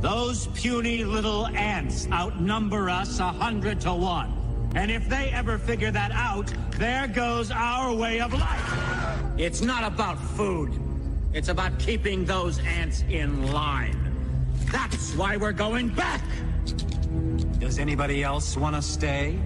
Those puny little ants outnumber us 100 to 1. And if they ever figure that out, there goes our way of life. It's not about food. It's about keeping those ants in line. That's why we're going back. Does anybody else want to stay?